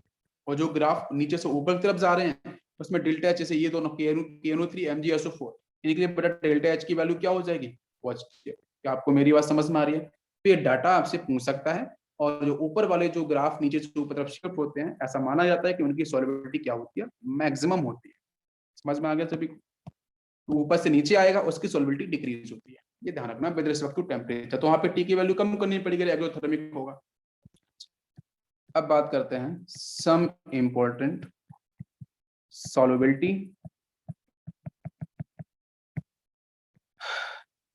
और जो ग्राफ नीचे से ऊपर की तरफ जा रहे हैं, उसमें डेल्टा एच, जैसे ये दोनों KNO3 MgSO4, इनके लिए बेटा डेल्टा एच की वैल्यू क्या हो जाएगी, पॉजिटिव। क्या आपको मेरी बात समझ में आ रही है? तो ये डाटा आपसे पूछ सकता है, और जो ऊपर वाले जो ग्राफ नीचे से ऊपर तरफ शिफ्ट होते हैं, ऐसा माना जाता है कि उनकी सॉल्युबिलिटी क्या होती है, मैक्सिमम होती है, समझ में आ गया सभी को। तो ऊपर से नीचे आएगा उसकी सॉल्युबिलिटी डिक्रीज होती है, ये ध्यान रखना विद रिस्पेक्ट टू टेम्परेचर, तो वहां पे टी की वैल्यू कम करनी पड़ेगी, एक्सोथर्मिक होगा। अब बात करते हैं सम इंपॉर्टेंट सॉल्युबिलिटी,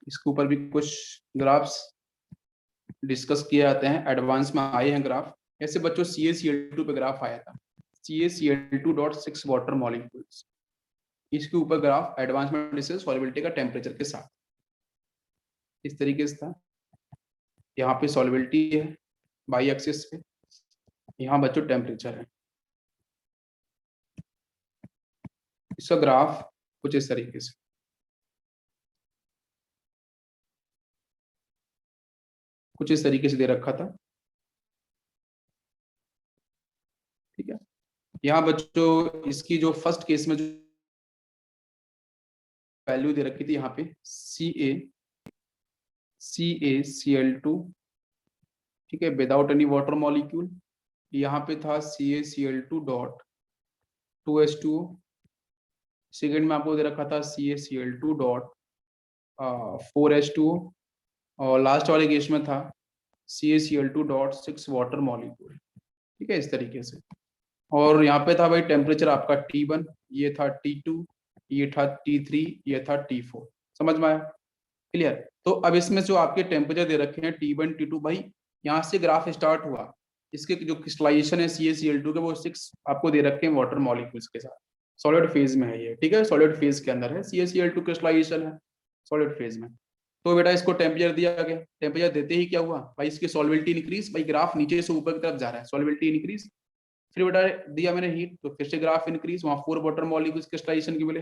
इसके ऊपर भी कुछ ग्राफ्स डिस्कस किए जाते हैं, एडवांस में आए हैं ग्राफ, ऐसे बच्चों CaCl2 पे ग्राफ आया था, CaCl2.6 वाटर मॉलिक्यूल्स, इसके ऊपर ग्राफ एडवांस में डिस्कस सॉल्युबिलिटी का टेम्परेचर के साथ, इस तरीके से था, यहाँ पे सॉल्युबिलिटी है बाई एक्सिस पे, यहाँ बच्चों टेम्परेचर है, इसका ग्राफ कुछ इस तरीके से, कुछ इस तरीके से दे रखा था, ठीक है। यहाँ बच्चों इसकी जो फर्स्ट केस में जो वैल्यू दे रखी थी, यहाँ पे CaCl2, ठीक है, विदाउट एनी वाटर मॉलिक्यूल, यहाँ पे था CaCl2.2H2O, सेकेंड में आपको दे रखा था CaCl2.4H2O, और लास्ट वाले केस में था CaCl2.6 वाटर मॉलिक्यूल, ठीक है, इस तरीके से। और यहाँ पे था भाई टेम्परेचर आपका T1, ये था T2, ये था T3, ये था T4, समझ में आया, क्लियर। तो अब इसमें जो आपके टेम्परेचर दे रखे हैं T1 T2, भाई यहाँ से ग्राफ स्टार्ट हुआ, इसके जो क्रिस्टलाइजेशन है CaCl2 के, वो 6 आपको दे रखे हैं वाटर मॉलिक्यूल्स के साथ, सॉलिड फेज में है ये, ठीक है, सॉलिड फेज के अंदर है, CaCl2 क्रिस्टलाइजेशन है सॉलिड फेज में। तो बेटा इसको टेम्परेचर दिया गया, टेम्परेचर देते ही क्या हुआ भाई, इसकी सॉल्युबिलिटी इंक्रीज, भाई ग्राफ नीचे से ऊपर की तरफ जा रहा है, सॉल्युबिलिटी इंक्रीज, फिर बेटा दिया मैंने हीट, तो फिर से ग्राफ इंक्रीज, वहां 4 वाटर मॉलिक्यूल्स क्रिस्टलाइजेशन की मिले,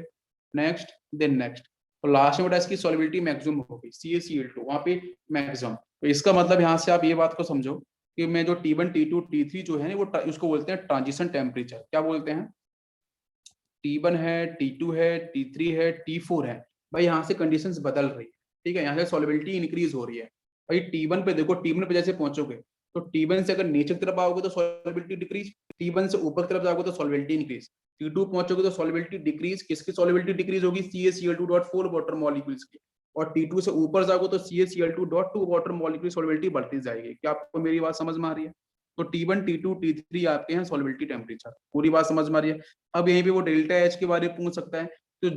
नेक्स्ट देन नेक्स्ट, तो लास्ट में बेटा इसकी सॉल्युबिलिटी मैक्सिमम हो गई, CaCl2 वहां पे मैक्सिमम। तो इसका मतलब यहाँ से आप ये बात को समझो कि मैं जो T1 T2 T3 जो है वो उसको बोलते हैं ट्रांजिशन टेम्परेचर। क्या बोलते हैं? T1 है, T2 है, T3 है, T4 है। भाई यहाँ से कंडीशंस बदल रही है, ठीक है, यहाँ से सॉल्युबिलिटी इंक्रीज हो रही है। भाई T1 पे देखो, T1 पे जैसे पहुंचोगे तो T1 से अगर नीचे की तरफ आओगे तो सॉल्युबिलिटी डिक्रीज, T1 से ऊपर की तरफ जाओगे तो सॉल्युबिलिटी इंक्रीज, T2 पहुंचोगे तो सॉल्युबिलिटी डिक्रीज। किसकी सॉल्युबिलिटी डिक्रीज होगी? CaCl2.4 वाटर मॉलिक्यूल्स की। और T2 से ऊपर जाओगे तो CaCl2.2 वाटर मॉलिक्यूल सॉल्युबिलिटी बढ़ती जाएगी। क्या आपको मेरी बात समझ में आ रही है? तो T1 T2 T3 आपके हैं सॉल्युबिलिटी टेम्परेचर। पूरी बात समझ में आ रही है? अब यहीं पे वो डेल्टा एच के बारे में पूछ सकता है, तो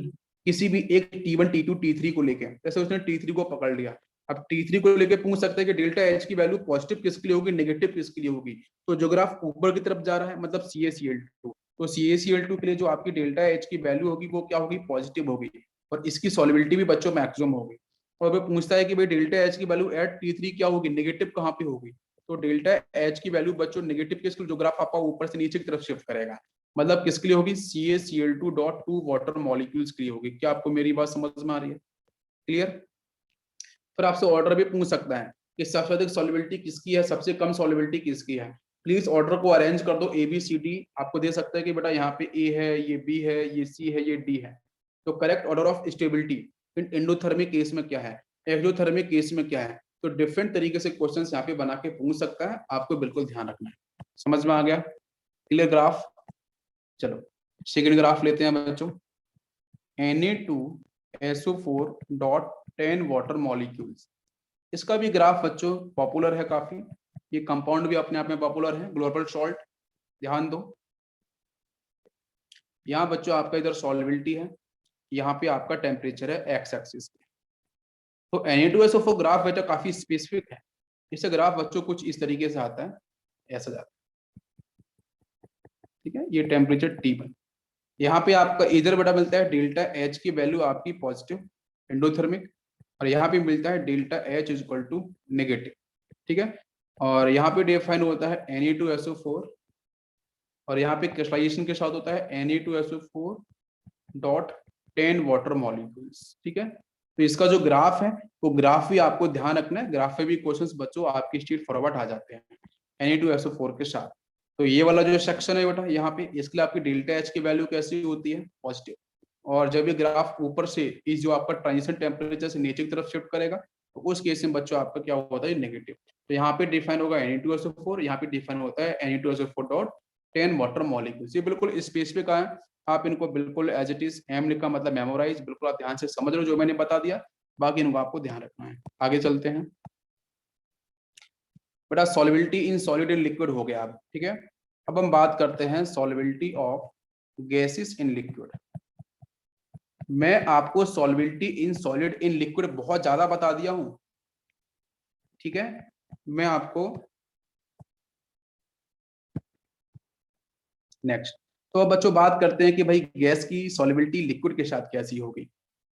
किसी भी एक T1 T2 T3 को लेके, जैसे उसने T3 को पकड़ लिया, अब T3 को लेके पूछ सकता है कि डेल्टा एच की वैल्यू पॉजिटिव किसके लिए होगी, नेगेटिव किसके लिए होगी। तो जो ग्राफ ऊपर की तरफ जा रहा है मतलब CaCl2, तो CaCl2 के लिए जो आपकी डेल्टा एच की वैल्यू होगी वो क्या होगी? पॉजिटिव होगी। और इसकी सॉल्युबिलिटी भी बच्चों मैक्सिमम होगी। और वो पूछता है कि भाई डेल्टा एच की वैल्यू एट T3 क्या होगी, नेगेटिव कहाँ पे होगी? तो डेल्टा एच की वैल्यू बच्चों नेगेटिव किसके लिए, जो ग्राफ आपका ऊपर से नीचे की तरफ शिफ्ट करेगा, मतलब किसके लिए होगी? CaCl2.2 वाटर मॉलिक्यूल्स के लिए होगी। क्या आपको मेरी बात समझ में आ रही है? क्लियर? फिर आपसे ऑर्डर भी पूछ सकता है कि सबसे अधिक सॉल्युबिलिटी किसकी है, सबसे कम सॉल्युबिलिटी किसकी है। प्लीज ऑर्डर को अरेंज कर दो ABCD। आपको दे सकता है कि बेटा यहाँ पे A है, ये B है, ये C है, ये D है। तो correct order of stability in endothermic case में क्या है, एक्सोथर्मिक केस में क्या है। तो डिफरेंट तरीके से क्वेश्चन यहाँ पे बना के पूछ सकता है, आपको बिल्कुल ध्यान रखना है। समझ में आ गया? Clear graph? चलो सेकेंड ग्राफ लेते हैं बच्चों। Na2SO4.10 water molecules. इसका भी ग्राफ बच्चों पॉपुलर है काफी, ये कंपाउंड भी अपने आप में पॉपुलर है, ग्लोबल सॉल्ट। ध्यान दो, यहाँ बच्चों आपका इधर सॉल्युबिलिटी है, यहाँ पे आपका टेम्परेचर है एक्स एक्सिस पे। तो Na2SO4 ग्राफ बेटा काफी स्पेसिफिक है। इससे ग्राफ बच्चों कुछ इस तरीके से आता है, ऐसा जाता है, ठीक है। ये टेम्परेचर T1, यहाँ पे आपका इधर बेटा मिलता है डेल्टा एच की वैल्यू आपकी पॉजिटिव एंडोथर्मिक, और यहाँ पे मिलता है delta H is equal to negative, ठीक है। और यहाँ पे डिफाइन होता है Na2SO4, और यहाँ पे क्रिस्टलाइजेशन के साथ होता है Na2SO4.10 वाटर मॉलिक्यूल्स, ठीक है। तो इसका जो ग्राफ है वो ग्राफ भी आपको ध्यान रखना है, ग्राफ पे भी क्वेश्चंस बच्चों आपके स्ट्रेट फॉरवर्ड आ जाते हैं Na2SO4 के साथ। तो ये वाला जो सेक्शन है बेटा यहाँ पे, इसके लिए आपकी डेल्टा एच की वैल्यू कैसी होती है? पॉजिटिव। और जब ये ग्राफ ऊपर से इस जो आपका ट्रांजिशन टेम्परेचर से नीचे की तरफ शिफ्ट करेगा तो उस केस में बच्चों आपका क्या होता है? नेगेटिव। तो यहाँ पे डिफाइन होगा Na2SO4, यहाँ पे डिफाइन होता है Na2SO4.10 वाटर मॉलिक्यूल्स। ये बिल्कुल स्पेसिफिक है, आप इनको बिल्कुल एज इट इज एम लिखा मतलब मेमोराइज, बिल्कुल आप ध्यान से समझ लो जो मैंने बता दिया, बाकी इनको आपको ध्यान रखना है। आगे चलते हैं बेटा, solubility in solid in liquid हो गया अब, ठीक है। अब हम बात करते हैं solubility of gases in liquid. मैं आपको solubility in solid in liquid बहुत ज्यादा बता दिया हूं, ठीक है। मैं आपको नेक्स्ट, तो अब बच्चों बात करते हैं कि भाई गैस की सॉल्युबिलिटी लिक्विड के साथ कैसी होगी।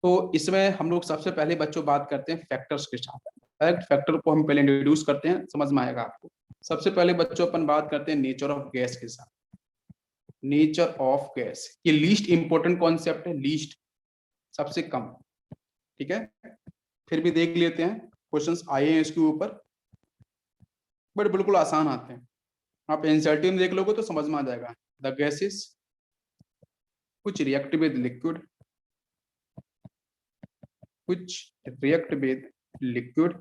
तो इसमें हम लोग सबसे पहले बच्चों बात करते हैं फैक्टर्स के साथ। करेक्ट, फैक्टर को हम पहले इंट्रोड्यूस करते हैं, समझ में आएगा आपको। सबसे पहले बच्चों अपन बात करते हैं नेचर ऑफ गैस के साथ। नेचर ऑफ गैस, ये लीस्ट इंपॉर्टेंट कॉन्सेप्ट है, लीस्ट सबसे कम, ठीक है। फिर भी देख लेते हैं, क्वेश्चंस आए हैं इसके ऊपर, बट बिल्कुल आसान आते हैं। आप एनसीईआरटी में देख लोगे तो समझ में आ जाएगा। The gases which react with liquid, which react with liquid,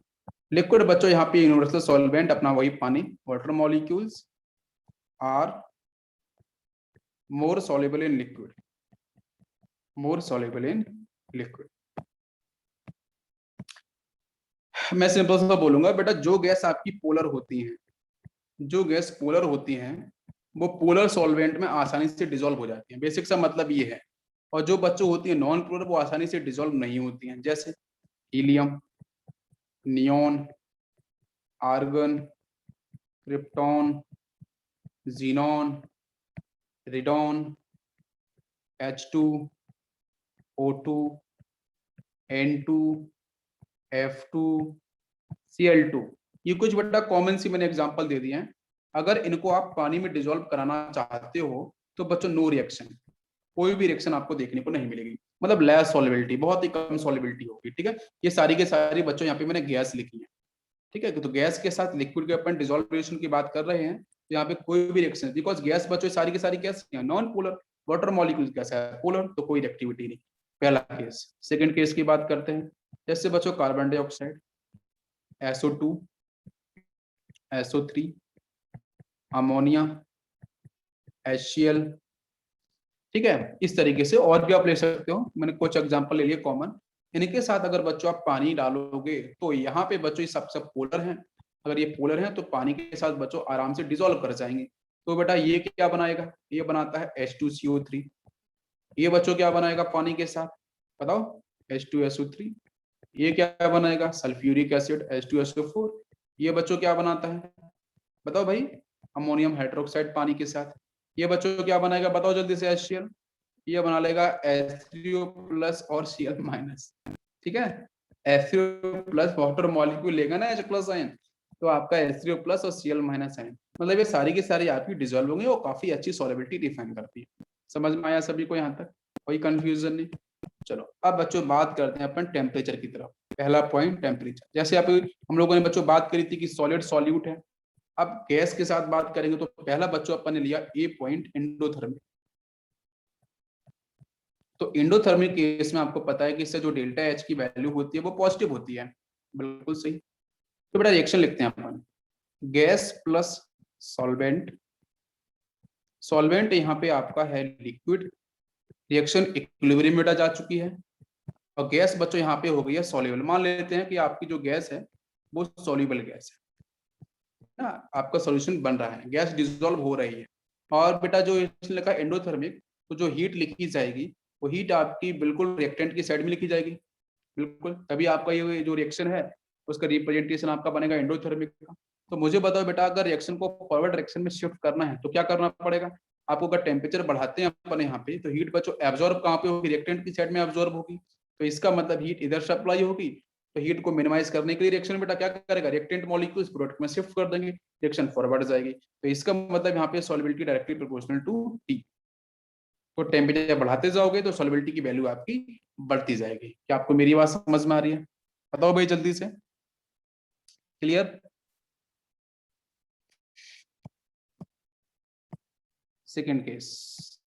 liquid बच्चों यहाँ पे यूनिवर्सल सॉल्वेंट अपना वही पानी, water molecules are more soluble in liquid, more soluble in liquid. मैं सिंपल सा बोलूंगा बेटा, जो गैस आपकी पोलर होती है, जो गैस पोलर होती हैं वो पोलर सॉल्वेंट में आसानी से डिसॉल्व हो जाती हैं, बेसिक सा मतलब ये है। और जो बच्चों होती है नॉन पोलर वो आसानी से डिसॉल्व नहीं होती हैं, जैसे helium, neon, argon, krypton, xenon, radon, H2, O2, N2, F2, Cl2। ये कुछ बड़ा कॉमन सी मैंने एग्जांपल दे दिए हैं। अगर इनको आप पानी में डिसॉल्व कराना चाहते हो तो बच्चों नो रिएक्शन, कोई भी रिएक्शन आपको देखने को नहीं मिलेगी, मतलब लेस सॉल्युबिलिटी, बहुत ही कम सॉल्युबिलिटी होगी, ठीक है। ये सारी के सारी बच्चों यहाँ पे मैंने गैस लिखी है, ठीक है, तो गैस के साथ लिक्विड के अपन डिसॉल्व रिएक्शन की बात कर रहे हैं, तो यहाँ पे कोई भी रिएक्शन, बिकॉज गैस बच्चों सारी की सारी gas non polar, water molecule कैसा है पोलर, तो कोई रिएक्टिविटी नहीं। पहला केस। सेकंड केस की बात करते हैं, जैसे बच्चों carbon dioxide, SO2, SO3, ammonia, HCl, ठीक है। इस तरीके से और भी आप ले सकते हो, मैंने कुछ एग्जांपल ले लिए कॉमन। इनके साथ अगर बच्चों आप पानी डालोगे तो यहाँ पे बच्चों ये सब पोलर हैं, अगर ये पोलर हैं तो पानी के साथ बच्चों आराम से डिसॉल्व कर जाएंगे। तो बेटा ये क्या बनाएगा, ये बनाता है H2CO3। ये बच्चों क्या बनाएगा पानी के साथ, बताओ, H2SO3। ये क्या बनाएगा, सल्फ्यूरिक एसिड H2SO4। ये बच्चों क्या बनाता है, बताओ भाई, अमोनियम हाइड्रोक्साइड पानी के साथ। ये बच्चों क्या बनाएगा, बताओ जल्दी से, HCl। ये बना लेगा H3O प्लस और Cl माइनस, ठीक है। H3O प्लस वाटर मॉलिक्यूल लेगा ना H प्लस आयन, तो आपका H3O प्लस और Cl माइनस आयन, मतलब ये सारी की सारी आपकी डिसॉल्व होंगे और काफी अच्छी सॉलिबिलिटी डिफाइन करती है। समझ में आया सभी को यहाँ तक, कोई कंफ्यूजन नहीं। चलो अब बच्चों बात करते हैं अपन टेम्परेचर की तरफ। पहला पॉइंट टेम्परेचर, जैसे आप हम लोगों ने बच्चों बात करी थी कि सॉलिड सॉल्यूट है। अब गैस के साथ बात करेंगे तो पहला बच्चों अपन ने लिया ए पॉइंट, एंडोथर्मिक। तो एंडोथर्मिक केस में आपको पता है कि इससे जो डेल्टा एच की वैल्यू होती है वो पॉजिटिव होती है, बिल्कुल सही। तो बेटा रिएक्शन लिखते हैं अपन, गैस प्लस सॉल्वेंट। सॉल्वेंट यहाँ पे आपका है लिक्विड, रिएक्शन इक्विलिब्रियम में जा चुकी है, और गैस बच्चों यहाँ पे हो गई है सॉल्युबल। मान लेते हैं कि आपकी जो गैस है वो सॉल्युबल गैस है ना, आपका सॉल्यूशन बन रहा है, गैस डिसॉल्व हो रही है। और बेटा जो इसने लिखा एंडोथर्मिक, तो जो हीट लिखी जाएगी वो हीट आपकी बिल्कुल रिएक्टेंट की साइड में लिखी जाएगी, बिल्कुल, तभी आपका ये जो रिएक्शन है उसका रिप्रेजेंटेशन आपका बनेगा एंडोथर्मिक का। तो मुझे बताओ बेटा, अगर रिएक्शन को फॉरवर्ड डायरेक्शन में शिफ्ट करना है तो क्या करना पड़ेगा आपको, अगर टेम्परेचर बढ़ाते हैं अपन यहाँ पे, तो हीट बच्चों एब्जॉर्ब कहाँ पे होगी, रिएक्टेंट की साइड में एब्जॉर्ब होगी। तो इसका मतलब हीट इधर सप्लाई होगी, तो हीट को मिनिमाइज करने के लिए रिएक्शन बेटा क्या करेगा, रिएक्टेंट मॉलिक्यूल्स प्रोडक्ट में शिफ्ट कर देंगे, रिएक्शन फॉरवर्ड जाएगी। तो इसका मतलब यहाँ पे solubility directly proportional to T. तो टेम्परेचर बढ़ाते जाओगे तो सॉल्युबिलिटी की वैल्यू आपकी बढ़ती जाएगी। क्या आपको मेरी बात समझ में आ रही है, बताओ भाई जल्दी से, क्लियर। Second case,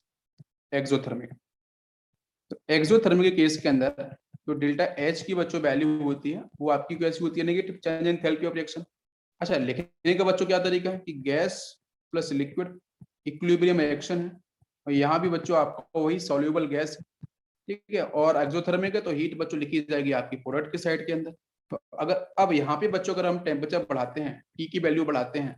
exothermic. तो एक्सोथर्मिक के केस के अंदर जो डेल्टा एच की बच्चों वैल्यू होती है वो आपकी कैसी होती है, negative, change in enthalpy of reaction. अच्छा, लिखने का बच्चों क्या तरीका है कि gas plus liquid equilibrium reaction है, और यहाँ भी बच्चों आपको वही सॉल्युबल गैस, ठीक है, और एक्सोथर्मिक है तो हीट बच्चों लिखी जाएगी आपकी प्रोडक्ट के साइड के अंदर। तो अगर अब यहाँ पे बच्चों अगर हम टेम्परेचर बढ़ाते हैं, टी की वैल्यू बढ़ाते हैं,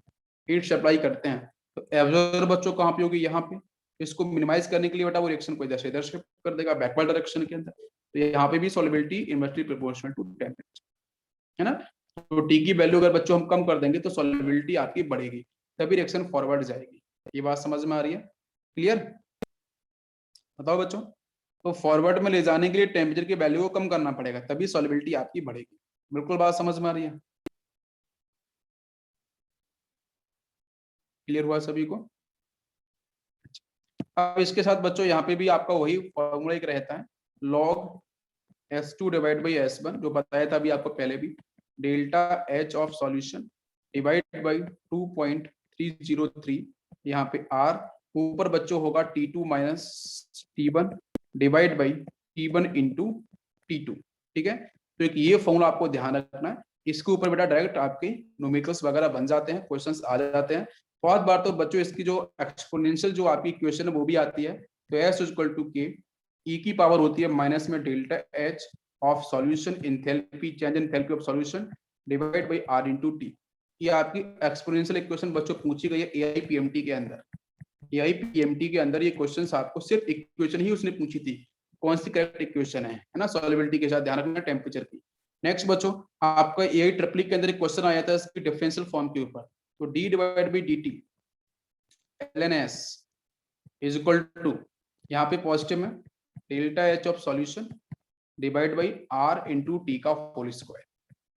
हीट सप्लाई करते हैं, तो एब्जॉर्बर बच्चों कहाँ पे होगी, यहाँ पे। इसको मिनिमाइज करने के लिए बेटा वो रिएक्शन को इधर से इधर शिफ्ट कर देगा बैकवर्ड डायरेक्शन के अंदर। तो यहाँ पे भी solubility inversely proportional to temperature, है ना। तो टी की वैल्यू अगर बच्चों हम कम कर देंगे तो सॉल्युबिलिटी आपकी बढ़ेगी, तभी रिएक्शन फॉरवर्ड जाएगी। ये बात समझ में आ रही है, क्लियर, बताओ बच्चों। तो फॉरवर्ड में ले जाने के लिए टेम्परेचर की वैल्यू को कम करना पड़ेगा, तभी सॉल्युबिलिटी आपकी बढ़ेगी। बिल्कुल बात समझ में आ रही है, क्लियर हुआ सभी को। अब इसके साथ बच्चों यहाँ पे भी आपका वही फॉर्मूला एक रहता है, log S2 divide by S1, जो बताया था अभी आपको पहले भी, delta H of solution divide by 2.303, यहाँ पे R, ऊपर बच्चों होगा T2 minus T1 divide by T1 into T2, ठीक है। तो एक ये फॉर्मूला आपको ध्यान रखना है, इसके ऊपर बेटा डायरेक्ट आपके न्यूमेरिकल्स वगैरह बन जाते हैं, क्वेश्चंस आ जाते हैं। बहुत बार तो बच्चों इसकी जो एक्सपोनेंशियल जो आपकी इक्वेशन है वो भी आती है। तो S इक्वल टू के ई की पावर होती है माइनस में delta H of solution enthalpy, change in enthalpy of solution divide by R into T. ये आपकी एक्सपोनेंशियल इक्वेशन बच्चों पूछी गई है एआईपीएमटी के अंदर। एआईपीएमटी के अंदर ये क्वेश्चंस आपको सिर्फ इक्वेशन ही उसने पूछी थी, कौन सी करेक्ट इक्वेशन है ना, सॉल्युबिलिटी के साथ ध्यान रखना टेम्परेचर की। नेक्स्ट बच्चों, आपका एआई ट्रिपल के अंदर एक क्वेश्चन आया था इसकी डिफरेंशियल फॉर्म के ऊपर। तो D divide by D T L N S is equal to, यहाँ पे पॉजिटिव में delta H of solution divide by R into T का होल स्क्वायर।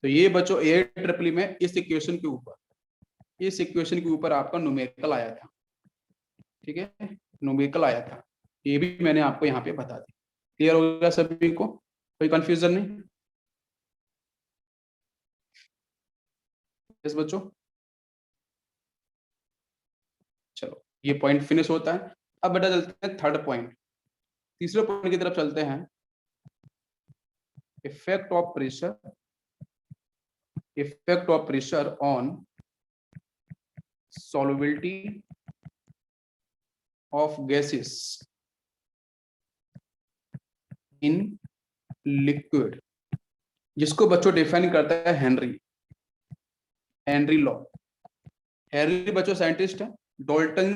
तो ये बच्चों ए ट्रिपली में इस इक्वेशन के ऊपर, इस इक्वेशन के ऊपर आपका न्यूमेरिकल आया था, ठीक है, न्यूमेरिकल आया था, ये भी मैंने आपको यहाँ पे बता दी। क्लियर हो गया सभी को, कोई कंफ्यूजन नहीं। यस बच्चों, चलो ये पॉइंट फिनिश होता है। अब बेटा चलते हैं थर्ड पॉइंट, तीसरे पॉइंट की तरफ चलते हैं। Effect of pressure on solubility of gases in liquid, जिसको बच्चों डिफाइन करता है हेनरी लॉ। हेनरी बच्चों साइंटिस्ट है, डॉल्टन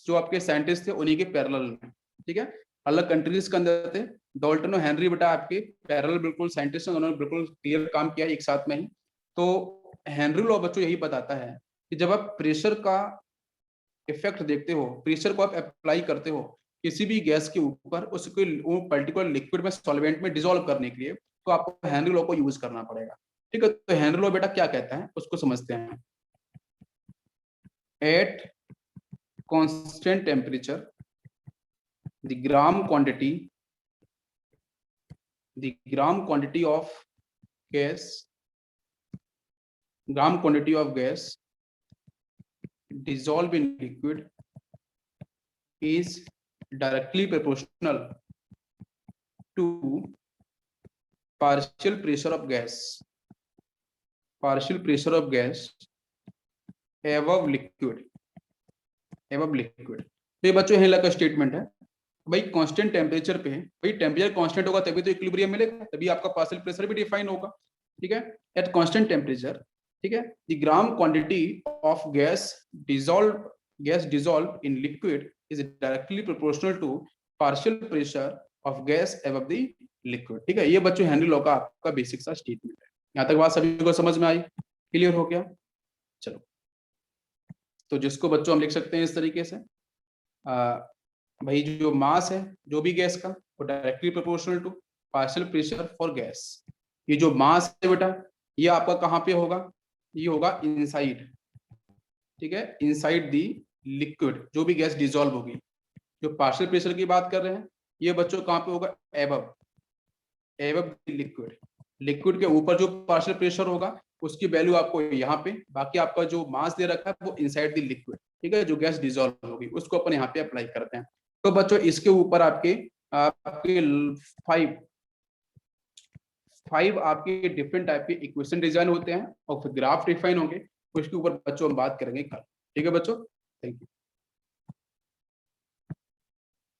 जो आपके साइंटिस्ट थे उन्हीं के पैरेलल में, ठीक है, अलग कंट्रीज के अंदर थे। डॉल्टन और हेनरी बेटा आपके पैरेलल बिल्कुल साइंटिस्ट हैं, उन्होंने बिल्कुल क्लियर काम किया एक साथ में ही। तो हेनरी लॉ बच्चों यही बताता है कि जब आप प्रेशर का इफेक्ट देखते हो, प्रेशर को आप अप्लाई करते हो किसी भी गैस के ऊपर, उसको पर्टिकुलर लिक्विड में सॉल्वेंट में डिसॉल्व करने के लिए, तो आपको हेनरी लॉ को यूज करना पड़ेगा, ठीक है। तो हेनरी लॉ बेटा क्या कहता है उसको समझते हैं। At constant temperature the gram quantity of gas dissolved in liquid is directly proportional to partial pressure of gas above liquid। तो ये बच्चों हेनरी लॉ का स्टेटमेंट है। भाई कांस्टेंट टेम्परेचर पे, भाई टेम्परेचर कांस्टेंट होगा तभी तो इक्विलिब्रियम मिलेगा, तभी आपका पार्शियल प्रेशर भी डिफाइन होगा, ठीक है। एट कांस्टेंट टेम्परेचर, ठीक है, the gram quantity of gas dissolve in liquid is directly proportional to partial pressure of gas above the liquid, ठीक है। ये बच्चों हेनरी लॉ का आपका बेसिक सा स्टेटमेंट है। यहाँ तक बात सभी को समझ में आई, क्लियर हो गया? चलो, तो जिसको बच्चों हम लिख सकते हैं इस तरीके से, भाई जो मास है जो भी गैस का, वो directly proportional to partial pressure for gas. ये जो मास है बेटा, ये आपका कहाँ पे होगा? ये होगा इनसाइड, ठीक है, इनसाइड दी लिक्विड, जो भी गैस डिसॉल्व होगी। जो पार्शियल प्रेशर की बात कर रहे हैं, ये बच्चों कहाँ पे होगा? एबव लिक्विड के ऊपर जो पार्शियल प्रेशर होगा उसकी वैल्यू आपको यहाँ पे, बाकी आपका जो मास दे रखा है वो इनसाइड द लिक्विड, ठीक है, जो गैस डिसॉल्व होगी उसको अपन यहाँ पे अप्लाई करते हैं। तो बच्चों इसके ऊपर आपके फाइव आपके डिफरेंट टाइप के इक्वेशन डिजाइन होते हैं और फिर ग्राफ डिफाइन होंगे, उसके ऊपर बच्चों हम बात करेंगे कल, ठीक है बच्चों, थैंक यू।